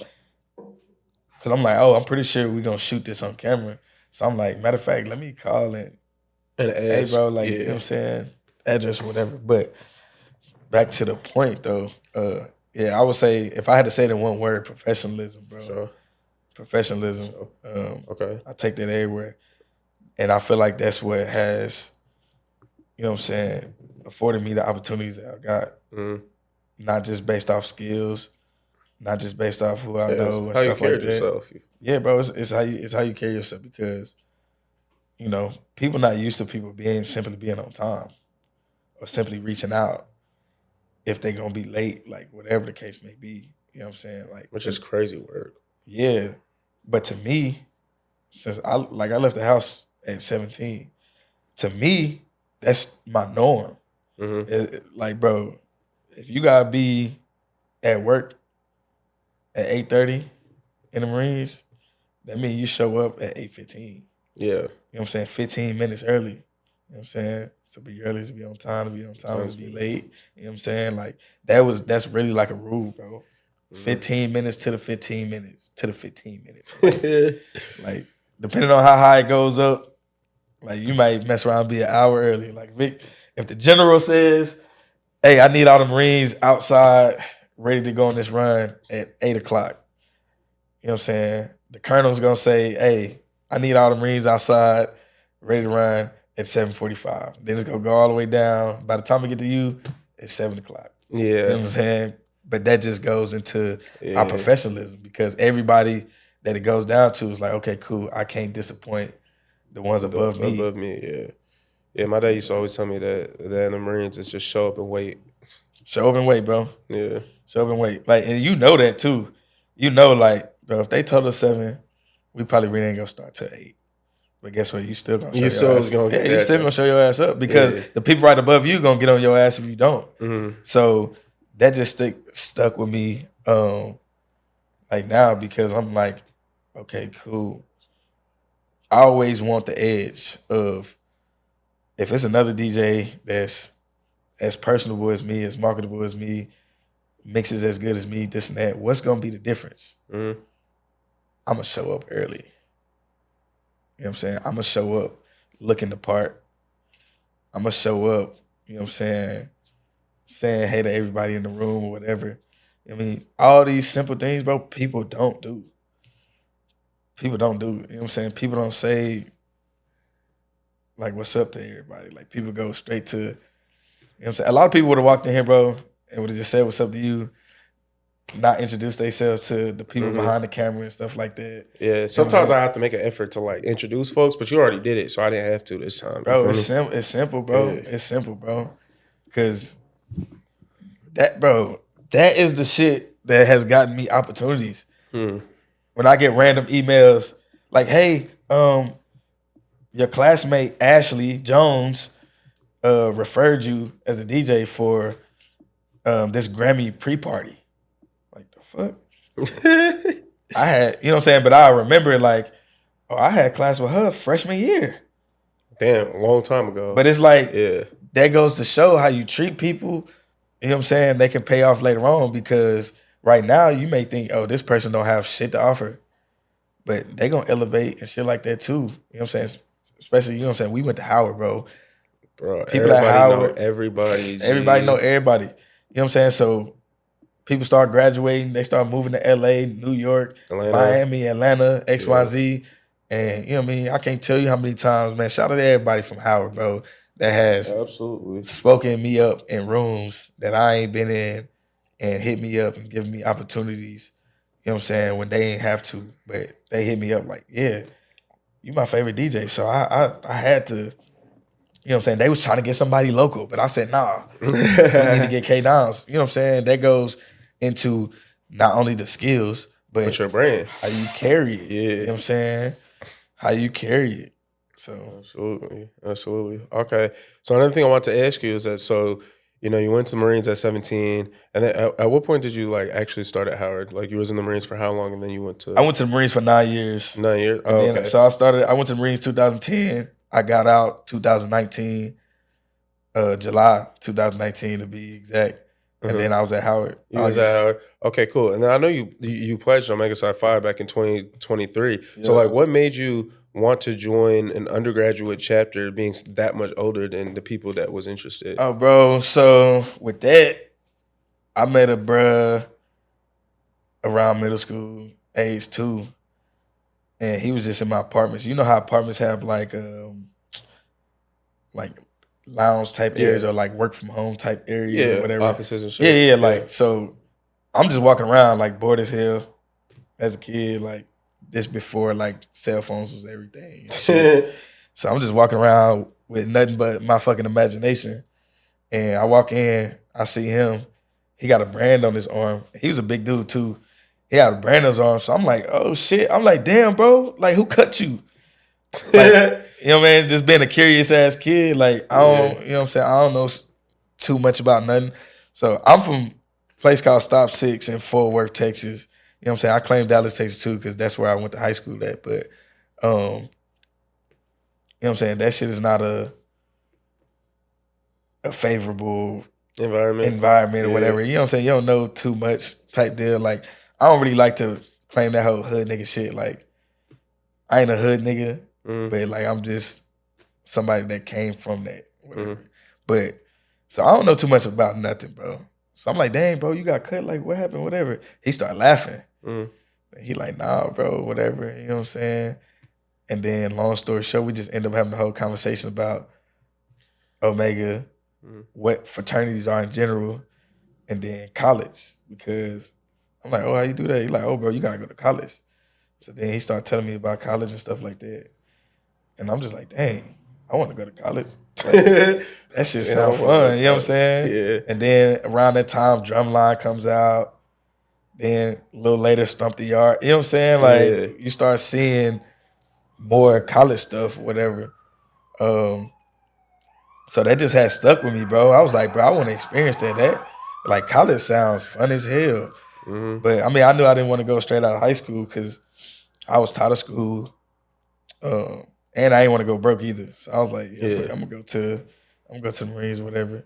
[SPEAKER 2] Cause I'm like, oh, I'm pretty sure we're gonna shoot this on camera. So I'm like, matter of fact, let me call and hey, bro, like, you know what I'm saying? Address or whatever. But back to the point, though. Yeah, I would say, if I had to say it in one word, professionalism, bro.
[SPEAKER 1] Sure.
[SPEAKER 2] Professionalism.
[SPEAKER 1] Okay.
[SPEAKER 2] I take that everywhere. And I feel like that's what has, you know what I'm saying, afforded me the opportunities that I got. Mm-hmm. Not just based off skills, not just based off who I know and
[SPEAKER 1] how
[SPEAKER 2] stuff
[SPEAKER 1] you carry
[SPEAKER 2] like that.
[SPEAKER 1] Yourself.
[SPEAKER 2] Yeah, bro, it's how you carry yourself, because, you know, people not used to people simply being on time or simply reaching out. if they gonna be late, like whatever the case may be. You know what I'm saying? Like,
[SPEAKER 1] Which is crazy work.
[SPEAKER 2] yeah. But to me, since I left the house at 17, to me, that's my norm. Like, bro, if you gotta be at work at 8:30 in the Marines, that means you show up at 8:15.
[SPEAKER 1] Yeah.
[SPEAKER 2] You know what I'm saying? 15 minutes early. You know what I'm saying? To be early, to be on time, to be on time, to be late. You know what I'm saying? Like that's really like a rule, bro. 15 minutes to the 15 minutes to the 15 minutes. Like depending on how high it goes up, like you might mess around and be an hour early. Like Vic, if the general says, hey, I need all the Marines outside ready to go on this run at 8 o'clock. You know what I'm saying? The colonel's gonna say, hey, I need all the Marines outside ready to run at 7:45. Then it's gonna go all the way down. By the time we get to you, it's 7 o'clock.
[SPEAKER 1] Yeah.
[SPEAKER 2] You know what I'm saying? But that just goes into our professionalism because everybody that it goes down to is like, okay, cool, I can't disappoint the ones above me.
[SPEAKER 1] Above me, yeah. Yeah, my dad used to always tell me that in the Marines is just show up and wait.
[SPEAKER 2] Show up and wait, bro.
[SPEAKER 1] Yeah.
[SPEAKER 2] Show up and wait. Like, and you know that too. You know, like, bro, if they told us 7, we probably really ain't gonna start till 8. But guess what? You still gonna show your ass up. Yeah, you still gonna show your ass up because the people right above you gonna get on your ass if you don't. So that just stuck with me like now because I'm like, okay, cool. I always want the edge of if it's another DJ that's as personable as me, as marketable as me, mixes as good as me, this and that, what's gonna be the difference? I'm gonna show up early. You know what I'm saying? I'm gonna show up looking the part. I'm gonna show up, you know what I'm saying hey to everybody in the room or whatever. I mean, all these simple things, bro, people don't do. People don't do. You know what I'm saying? People don't say, like, what's up to everybody. Like, people go straight to, you know what I'm saying? A lot of people would have walked in here, bro, and would have just said, what's up to you, not introduce themselves to the people behind the camera and stuff like that.
[SPEAKER 1] Yeah, sometimes I have to make an effort to, like, introduce folks, but you already did it, so I didn't have to this time.
[SPEAKER 2] Bro, it's simple, bro. Yeah. It's simple, bro. Because that is the shit that has gotten me opportunities. When I get random emails like, hey, your classmate Ashley Jones referred you as a DJ for this Grammy pre-party. Like, the fuck? I had, you know what I'm saying? But I remember like, oh, I had class with her freshman year.
[SPEAKER 1] Damn, a long time ago.
[SPEAKER 2] But it's like, that goes to show how you treat people. You know what I'm saying? They can pay off later on because right now you may think, oh, this person don't have shit to offer. But they gonna elevate and shit like that too. You know what I'm saying? Especially, you know what I'm saying? We went to Howard, bro.
[SPEAKER 1] Bro, people at Howard know everybody.
[SPEAKER 2] Everybody know everybody. You know what I'm saying? So people start graduating, they start moving to LA, New York, Miami, Atlanta, XYZ. And you know what I mean? I can't tell you how many times, man. Shout out to everybody from Howard, bro, that has spoken me up in rooms that I ain't been in and hit me up and given me opportunities. You know what I'm saying? When they ain't have to, but they hit me up like, yeah, you my favorite DJ. So I had to, you know what I'm saying? They was trying to get somebody local, but I said, nah, we need to get K.Dimes. You know what I'm saying? That goes into not only the skills, but
[SPEAKER 1] your brand.
[SPEAKER 2] How you carry it. You know what I'm saying? How you carry it. So
[SPEAKER 1] Absolutely. Okay. So another thing I want to ask you is that, so, you know, you went to Marines at 17, and then at what point did you like actually start at Howard? Like you was in the Marines for how long, and then you went to?
[SPEAKER 2] I went to the Marines for 9 years.
[SPEAKER 1] 9 years. Oh,
[SPEAKER 2] then, okay. So I went to the Marines 2010. I got out 2019, July 2019 to be exact. And then I was at Howard.
[SPEAKER 1] You was at Howard. Okay, cool. And then I know you pledged Omega Psi Phi back in 2023. Yeah. So like, what made you want to join an undergraduate chapter, being that much older than the people that was interested?
[SPEAKER 2] Oh, bro. So with that, I met a bruh around middle school, age 2, and he was just in my apartments. You know how apartments have like lounge type areas or like work from home type areas or whatever.
[SPEAKER 1] Offices and shit.
[SPEAKER 2] Like, so I'm just walking around like bored as hell as a kid, like this before like cell phones was everything. So I'm just walking around with nothing but my fucking imagination. And I walk in, I see him, he got a brand on his arm. He was a big dude too. He had a brand on his arm. So I'm like, oh shit. I'm like, damn, bro. Like, who cut you? Like, you know, man, just being a curious ass kid. Like, I don't, you know what I'm saying? I don't know too much about nothing. So I'm from a place called Stop Six in Fort Worth, Texas. You know what I'm saying? I claim Dallas, Texas too, because that's where I went to high school at. But you know what I'm saying? That shit is not a favorable environment or whatever. You know what I'm saying? You don't know too much type deal. Like, I don't really like to claim that whole hood nigga shit. Like, I ain't a hood nigga, but like I'm just somebody that came from that. Whatever. But so I don't know too much about nothing, bro. So I'm like, dang, bro, you got cut. Like, what happened? Whatever. He started laughing. He like, nah, bro, whatever. You know what I'm saying? And then, long story short, we just end up having the whole conversation about Omega, what fraternities are in general, and then college. Because I'm like, oh, how you do that? He's like, oh, bro, you gotta go to college. So then he started telling me about college and stuff like that. And I'm just like, dang, I want to go to college. Like, that shit sound fun. You know what I'm saying?
[SPEAKER 1] Yeah.
[SPEAKER 2] And then around that time, Drumline comes out. Then a little later, Stump the Yard. You know what I'm saying? Like, you start seeing more college stuff, whatever. So that just had stuck with me, bro. I was like, bro, I want to experience that. That like college sounds fun as hell. But I mean, I knew I didn't want to go straight out of high school because I was tired of school, and I didn't want to go broke either. So I was like, I'm gonna go to the Marines or whatever.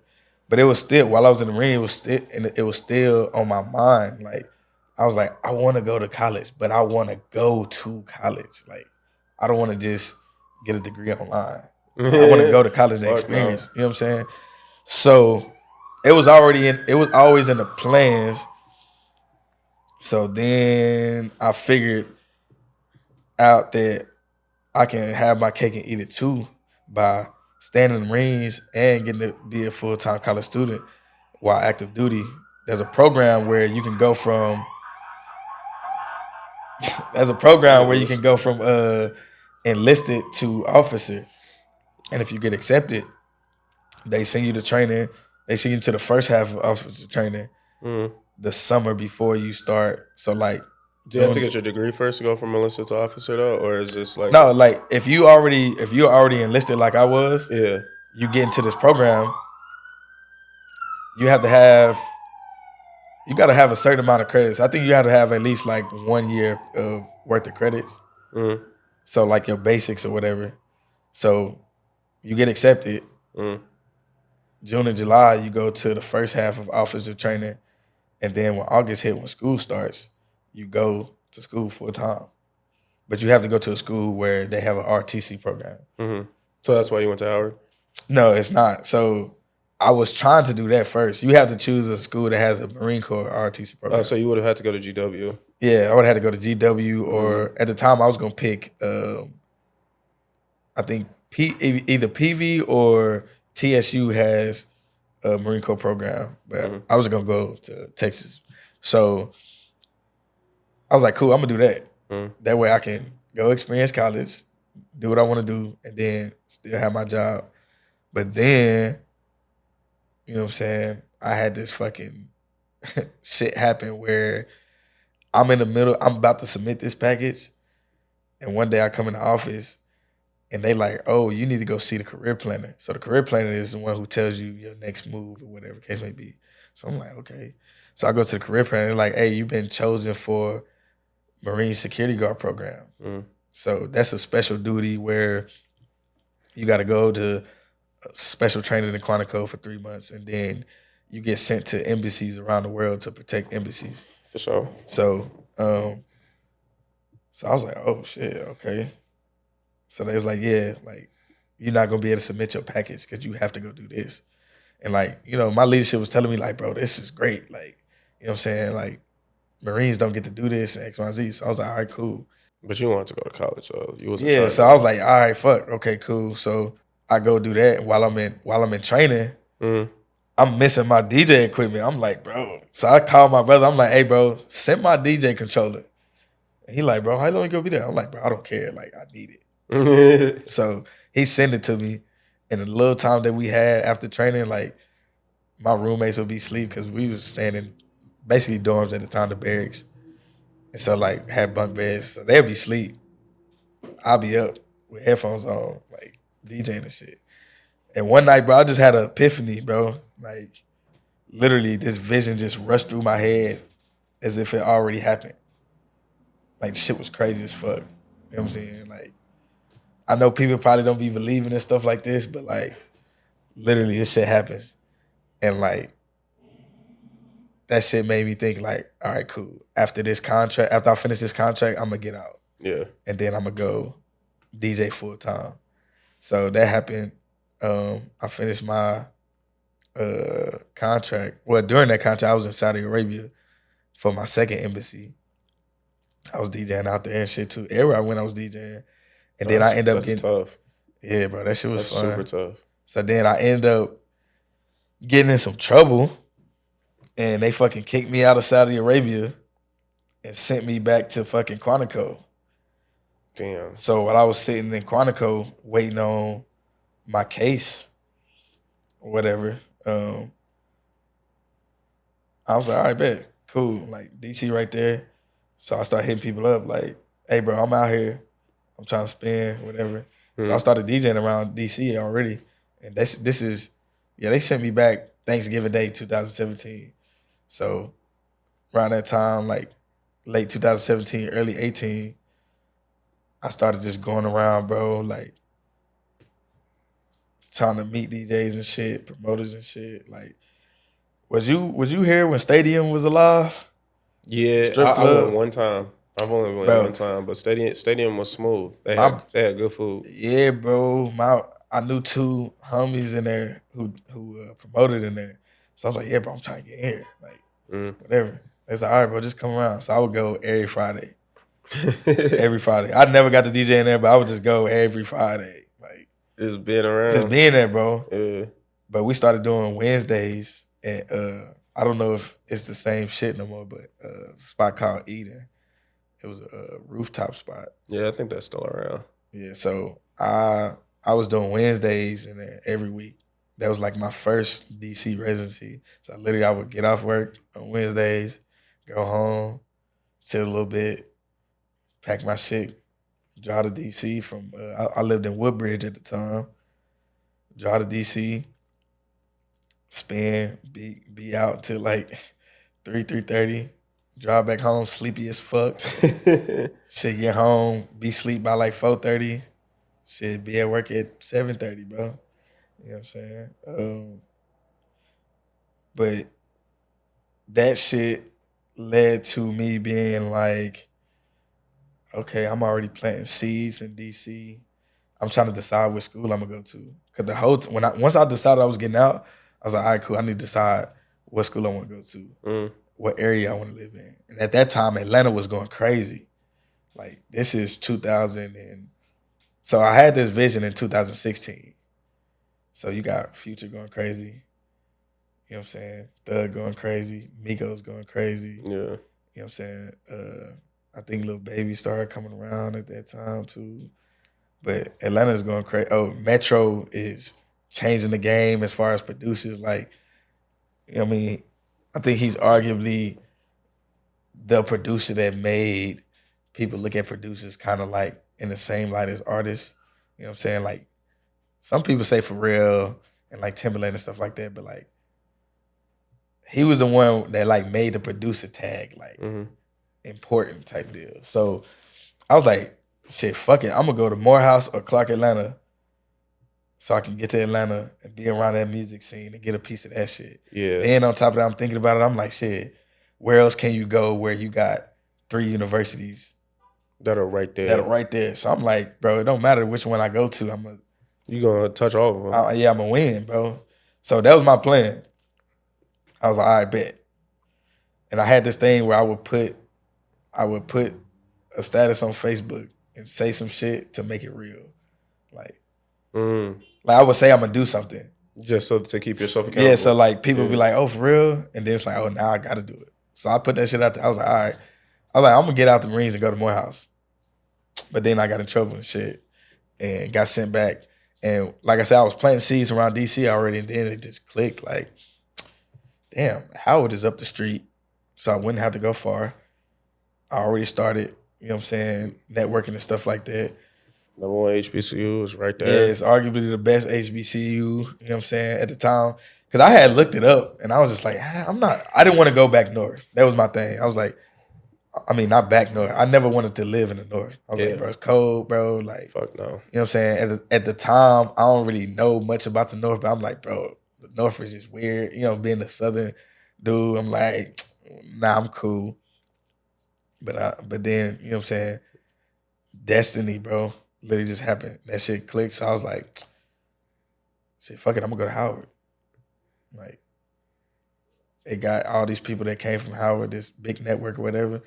[SPEAKER 2] But it was still, while I was in the Marines, it was still on my mind. Like, I was like, I want to go to college, but I want to go to college. Like, I don't want to just get a degree online. I want to go to college and experience. You know what I'm saying? So it was always in the plans. So then I figured out that I can have my cake and eat it too by staying in the Marines and getting to be a full-time college student while active duty. There's a program where you can go from enlisted to officer. And if you get accepted, they send you to training. They send you to the first half of officer training the summer before you start. So like,
[SPEAKER 1] do you have to get your degree first to go from enlisted to officer though, or is this like
[SPEAKER 2] no? Like if you're already enlisted, like I was, you get into this program. You got to have a certain amount of credits. I think you have to have at least like 1 year of worth of credits. So like your basics or whatever. So you get accepted. June and July, you go to the first half of officer training. And then when August hit, when school starts, you go to school full time. But you have to go to a school where they have an RTC program.
[SPEAKER 1] So that's why you went to Howard?
[SPEAKER 2] No, it's not. So I was trying to do that first. You have to choose a school that has a Marine Corps RTC program.
[SPEAKER 1] Oh, so you would have had to go to GW.
[SPEAKER 2] Yeah, I would have had to go to GW, or at the time I was going to pick, I think either PV or TSU has a Marine Corps program, but I was going to go to Texas. So I was like, cool, I'm going to do that. That way I can go experience college, do what I want to do, and then still have my job. But then, you know what I'm saying, I had this fucking shit happen where I'm in the middle, I'm about to submit this package, and one day I come in the office, and they like, oh, you need to go see the career planner. So the career planner is the one who tells you your next move or whatever the case may be. So I'm like, okay. So I go to the career planner, they're like, hey, you've been chosen for Marine Security Guard program. So that's a special duty where you got to go to special training in Quantico for 3 months, and then you get sent to embassies around the world to protect embassies.
[SPEAKER 1] For sure.
[SPEAKER 2] So, so I was like, oh shit, okay. So they was like, yeah, like you're not gonna be able to submit your package because you have to go do this. And like, you know, my leadership was telling me like, bro, this is great. Like, you know what I'm saying? Like, Marines don't get to do this and X, Y, Z. So I was like, all right, cool.
[SPEAKER 1] But you wanted to go to college, so you wasn't.
[SPEAKER 2] Yeah, so I was like, all right, fuck, okay, cool. So I go do that, and while I'm in training, I'm missing my DJ equipment. I'm like, bro. So I called my brother. I'm like, hey, bro, send my DJ controller. And he like, bro, how long you gonna be there? I'm like, bro, I don't care. Like, I need it. So he sent it to me, and the little time that we had after training, like my roommates would be asleep because we was staying in basically dorms at the time, the barracks. And so like had bunk beds. So they'd be asleep. I'll be up with headphones on, like DJing and shit. And one night, bro, I just had an epiphany, bro. Like literally this vision just rushed through my head as if it already happened. Like shit was crazy as fuck. You know what I'm saying? Like I know people probably don't be believing in stuff like this, but like literally this shit happens. And like that shit made me think like, all right, cool. After I finish this contract, I'm gonna get out.
[SPEAKER 1] Yeah.
[SPEAKER 2] And then I'm gonna go DJ full time. So that happened. I finished my contract. Well, during that contract, I was in Saudi Arabia for my second embassy. I was DJing out there and shit too. Everywhere I went, I was DJing. And then I ended up getting
[SPEAKER 1] tough.
[SPEAKER 2] Yeah, bro, that shit was fun.
[SPEAKER 1] Super tough.
[SPEAKER 2] So then I ended up getting in some trouble, and they fucking kicked me out of Saudi Arabia and sent me back to fucking Quantico.
[SPEAKER 1] Damn.
[SPEAKER 2] So while I was sitting in Quantico waiting on my case or whatever, I was like, all right, bet, cool. Like DC right there. So I started hitting people up like, hey bro, I'm out here. I'm trying to spin, whatever. So I started DJing around DC already. And they sent me back Thanksgiving Day 2017. So around that time, like late 2017, early 18, I started just going around, bro, like trying to meet DJs and shit, promoters and shit. Like, was you here when Stadium was alive?
[SPEAKER 1] Yeah, I went one time. I've only went one time, but Stadium was smooth. They had good food.
[SPEAKER 2] Yeah, bro. I knew two homies in there who promoted in there. So I was like, yeah, bro, I'm trying to get in here. Like, whatever. They was like, all right, bro, just come around. So I would go every Friday. Every Friday. I never got to DJ in there, but I would just go every Friday. Like,
[SPEAKER 1] just being around.
[SPEAKER 2] Just being there, bro.
[SPEAKER 1] Yeah.
[SPEAKER 2] But we started doing Wednesdays, and I don't know if it's the same shit no more, but a spot called Eden. It was a rooftop spot.
[SPEAKER 1] Yeah, I think that's still around.
[SPEAKER 2] Yeah, so I was doing Wednesdays in there every week. That was like my first DC residency. So I would get off work on Wednesdays, go home, sit a little bit, pack my shit, drive to DC from, I lived in Woodbridge at the time, drive to DC, spin, be out till like 3:30. Drive back home, sleepy as fuck. Shit, get home, be sleep by like 4:30. Shit, be at work at 7:30, bro. You know what I'm saying? But that shit led to me being like, okay, I'm already planting seeds in DC. I'm trying to decide which school I'm gonna go to. Cause once I decided I was getting out, I was like, all right, cool. I need to decide what school I want to go to. What area I want to live in. And at that time, Atlanta was going crazy. Like, this is 2000 and... So I had this vision in 2016. So you got Future going crazy. You know what I'm saying? Thug going crazy. Migos going crazy.
[SPEAKER 1] Yeah.
[SPEAKER 2] You know what I'm saying? I think Lil Baby started coming around at that time, too. But Atlanta's going crazy. Oh, Metro is changing the game as far as producers. Like, you know what I mean? I think he's arguably the producer that made people look at producers kind of like in the same light as artists. You know what I'm saying? Like, some people say Pharrell and like Timberland and stuff like that, but like, he was the one that like made the producer tag like important type deal. So I was like, shit, fuck it. I'm gonna go to Morehouse or Clark Atlanta so I can get to Atlanta and be around that music scene and get a piece of that shit.
[SPEAKER 1] Yeah.
[SPEAKER 2] Then on top of that, I'm thinking about it. I'm like, shit, where else can you go where you got 3 universities
[SPEAKER 1] that are right there?
[SPEAKER 2] So I'm like, bro, it don't matter which one I go to.
[SPEAKER 1] You gonna touch all of them?
[SPEAKER 2] Yeah, I'm gonna win, bro. So that was my plan. I was like, all right, bet. And I had this thing where I would put a status on Facebook and say some shit to make it real, like. Like I would say I'm gonna do something.
[SPEAKER 1] Just so to keep yourself accountable.
[SPEAKER 2] Yeah, so like people be like, oh, for real? And then it's like, oh, now I gotta do it. So I put that shit out there. I was like, all right. I'm gonna get out the Marines and go to Morehouse. But then I got in trouble and shit and got sent back. And like I said, I was planting seeds around DC already, and then it just clicked. Like, damn, Howard is up the street, so I wouldn't have to go far. I already started, you know what I'm saying, networking and stuff like that.
[SPEAKER 1] Number one HBCU is right
[SPEAKER 2] Yeah,
[SPEAKER 1] there.
[SPEAKER 2] it's arguably the best HBCU, you know what I'm saying, at the time. Because I had looked it up, and I was just like, I didn't want to go back north. That was my thing. I was like, I mean, not back north. I never wanted to live in the north. I was like, bro, it's cold, bro. Like,
[SPEAKER 1] fuck no.
[SPEAKER 2] You know what I'm saying? At the time, I don't really know much about the north, but I'm like, bro, the north is just weird. You know, being a southern dude, I'm like, nah, I'm cool. But then, you know what I'm saying? Destiny, bro, literally just happened. That shit clicked. So I was like, shit, fuck it, I'm gonna go to Howard. Like, they got all these people that came from Howard, this big network or whatever.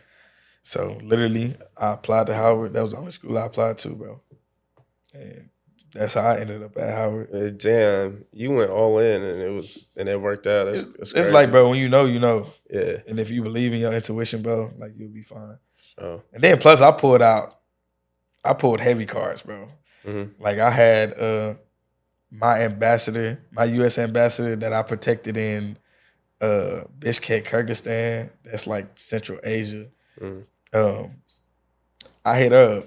[SPEAKER 2] So literally, I applied to Howard. That was the only school I applied to, bro. And that's how I ended up at Howard.
[SPEAKER 1] Damn, you went all in and it worked out.
[SPEAKER 2] It's like, bro, when you know, you know.
[SPEAKER 1] Yeah.
[SPEAKER 2] And if you believe in your intuition, bro, like you'll be fine.
[SPEAKER 1] Oh.
[SPEAKER 2] And then plus I pulled heavy cards, bro. Mm-hmm. Like I had my U.S. ambassador that I protected in Bishkek, Kyrgyzstan. That's like Central Asia. Mm-hmm. I hit her up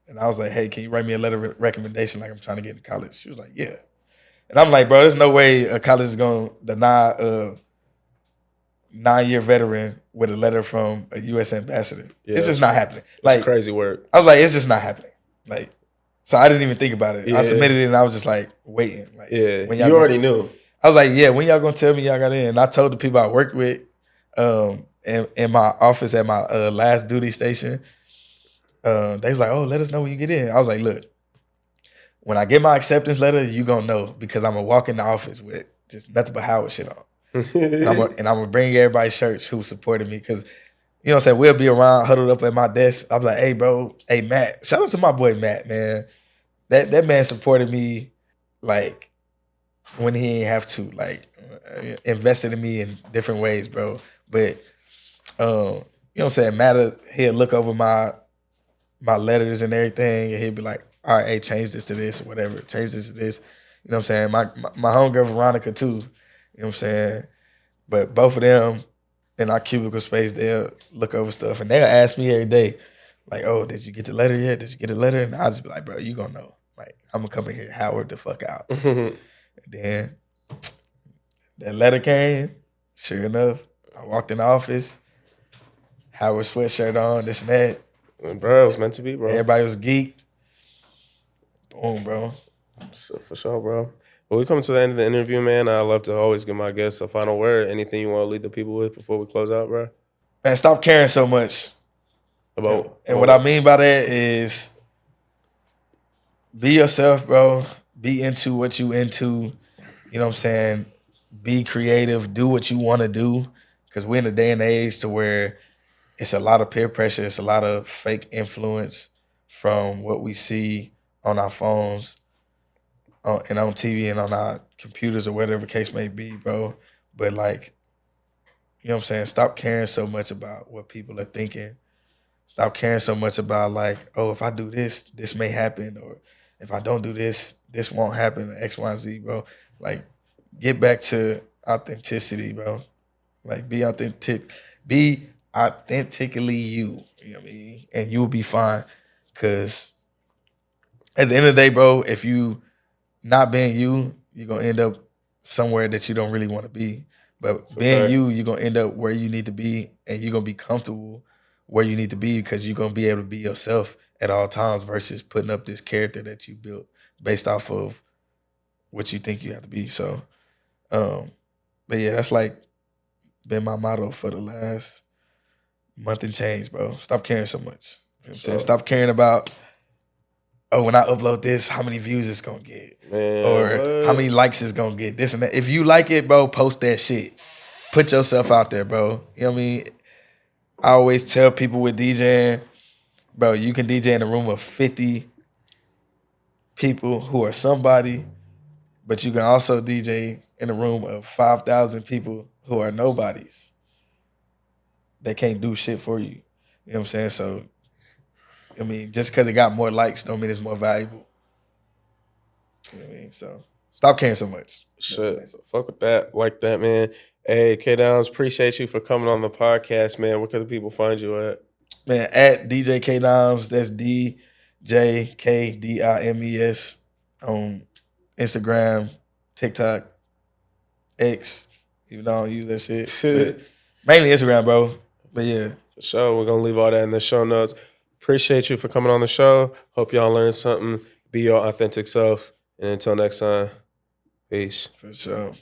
[SPEAKER 2] and I was like, hey, can you write me a letter of recommendation like I'm trying to get into college? She was like, yeah. And I'm like, bro, there's no way a college is going to deny a 9-year veteran with a letter from a U.S. ambassador. Yeah, it's just not happening. Like,
[SPEAKER 1] it's crazy work.
[SPEAKER 2] I was like, it's just not happening. Like, so I didn't even think about it. Yeah. I submitted it and I was just like waiting. Like,
[SPEAKER 1] when you already knew.
[SPEAKER 2] I was like, yeah, when y'all gonna tell me y'all got in? And I told the people I worked with in my office at my last duty station, they was like, oh, let us know when you get in. I was like, look, when I get my acceptance letter, you gonna know because I'm gonna walk in the office with just nothing but Howard shit on. and I'm gonna bring everybody shirts who supported me because, you know what I'm saying, we'll be around huddled up at my desk. I'm like, hey, bro, hey, Matt. Shout out to my boy, Matt, man. That man supported me, like, when he ain't have to, like, invested in me in different ways, bro. But, you know what I'm saying, Matt, he'll look over my letters and everything, and he'll be like, all right, hey, change this to this, or whatever. Change this to this. You know what I'm saying? My homegirl, Veronica, too. You know what I'm saying? But both of them in our cubicle space, they'll look over stuff, and they'll ask me every day, like, oh, did you get the letter yet? Did you get a letter? And I'll just be like, bro, you gonna know. Like, I'm gonna come in here, Howard the fuck out. And then that letter came. Sure enough, I walked in the office, Howard sweatshirt on, this and that.
[SPEAKER 1] Bro, it was meant to be, bro.
[SPEAKER 2] Everybody was geeked. Boom, bro.
[SPEAKER 1] For sure, bro. Well, we coming to the end of the interview, man. I love to always give my guests a final word. Anything you want to lead the people with before we close out, bro?
[SPEAKER 2] Man, stop caring so much. And what I mean by that is be yourself, bro. Be into what you into. You know what I'm saying? Be creative. Do what you want to do. Because we're in a day and age to where it's a lot of peer pressure. It's a lot of fake influence from what we see on our phones and on TV and on our computers or whatever the case may be, bro. But like, you know what I'm saying? Stop caring so much about what people are thinking. Stop caring so much about like, oh, if I do this, this may happen. Or if I don't do this, this won't happen. X, Y, and Z, bro. Like, get back to authenticity, bro. Like, be authentic. Be authentically you. You know what I mean? And you'll be fine. Because at the end of the day, bro, if you not being you, you're going to end up somewhere that you don't really want to be. But being you, you're going to end up where you need to be, and you're going to be comfortable where you need to be because you're going to be able to be yourself at all times versus putting up this character that you built based off of what you think you have to be. So, but yeah, that's like been my motto for the last month and change, bro. Stop caring so much. You know what I'm saying? Stop caring about, oh, when I upload this, how many views it's gonna get, or how many likes it's gonna get, this and that. If you like it, bro, post that shit. Put yourself out there, bro. You know what I mean? I always tell people with DJing, bro, you can DJ in a room of 50 people who are somebody, but you can also DJ in a room of 5,000 people who are nobodies. They can't do shit for you. You know what I'm saying? So, I mean, just because it got more likes don't mean it's more valuable. You know what I mean? So, stop caring so much.
[SPEAKER 1] Shit, fuck with that, like that, man. Hey, K.Dimes, appreciate you for coming on the podcast, man. Where can the people find you at?
[SPEAKER 2] Man, at DJ K.Dimes, that's DJKDIMES on Instagram, TikTok, X, even though I don't use that shit. But mainly Instagram, bro. But yeah.
[SPEAKER 1] For sure. We're going to leave all that in the show notes. Appreciate you for coming on the show. Hope y'all learned something. Be your authentic self. And until next time, peace.
[SPEAKER 2] For sure.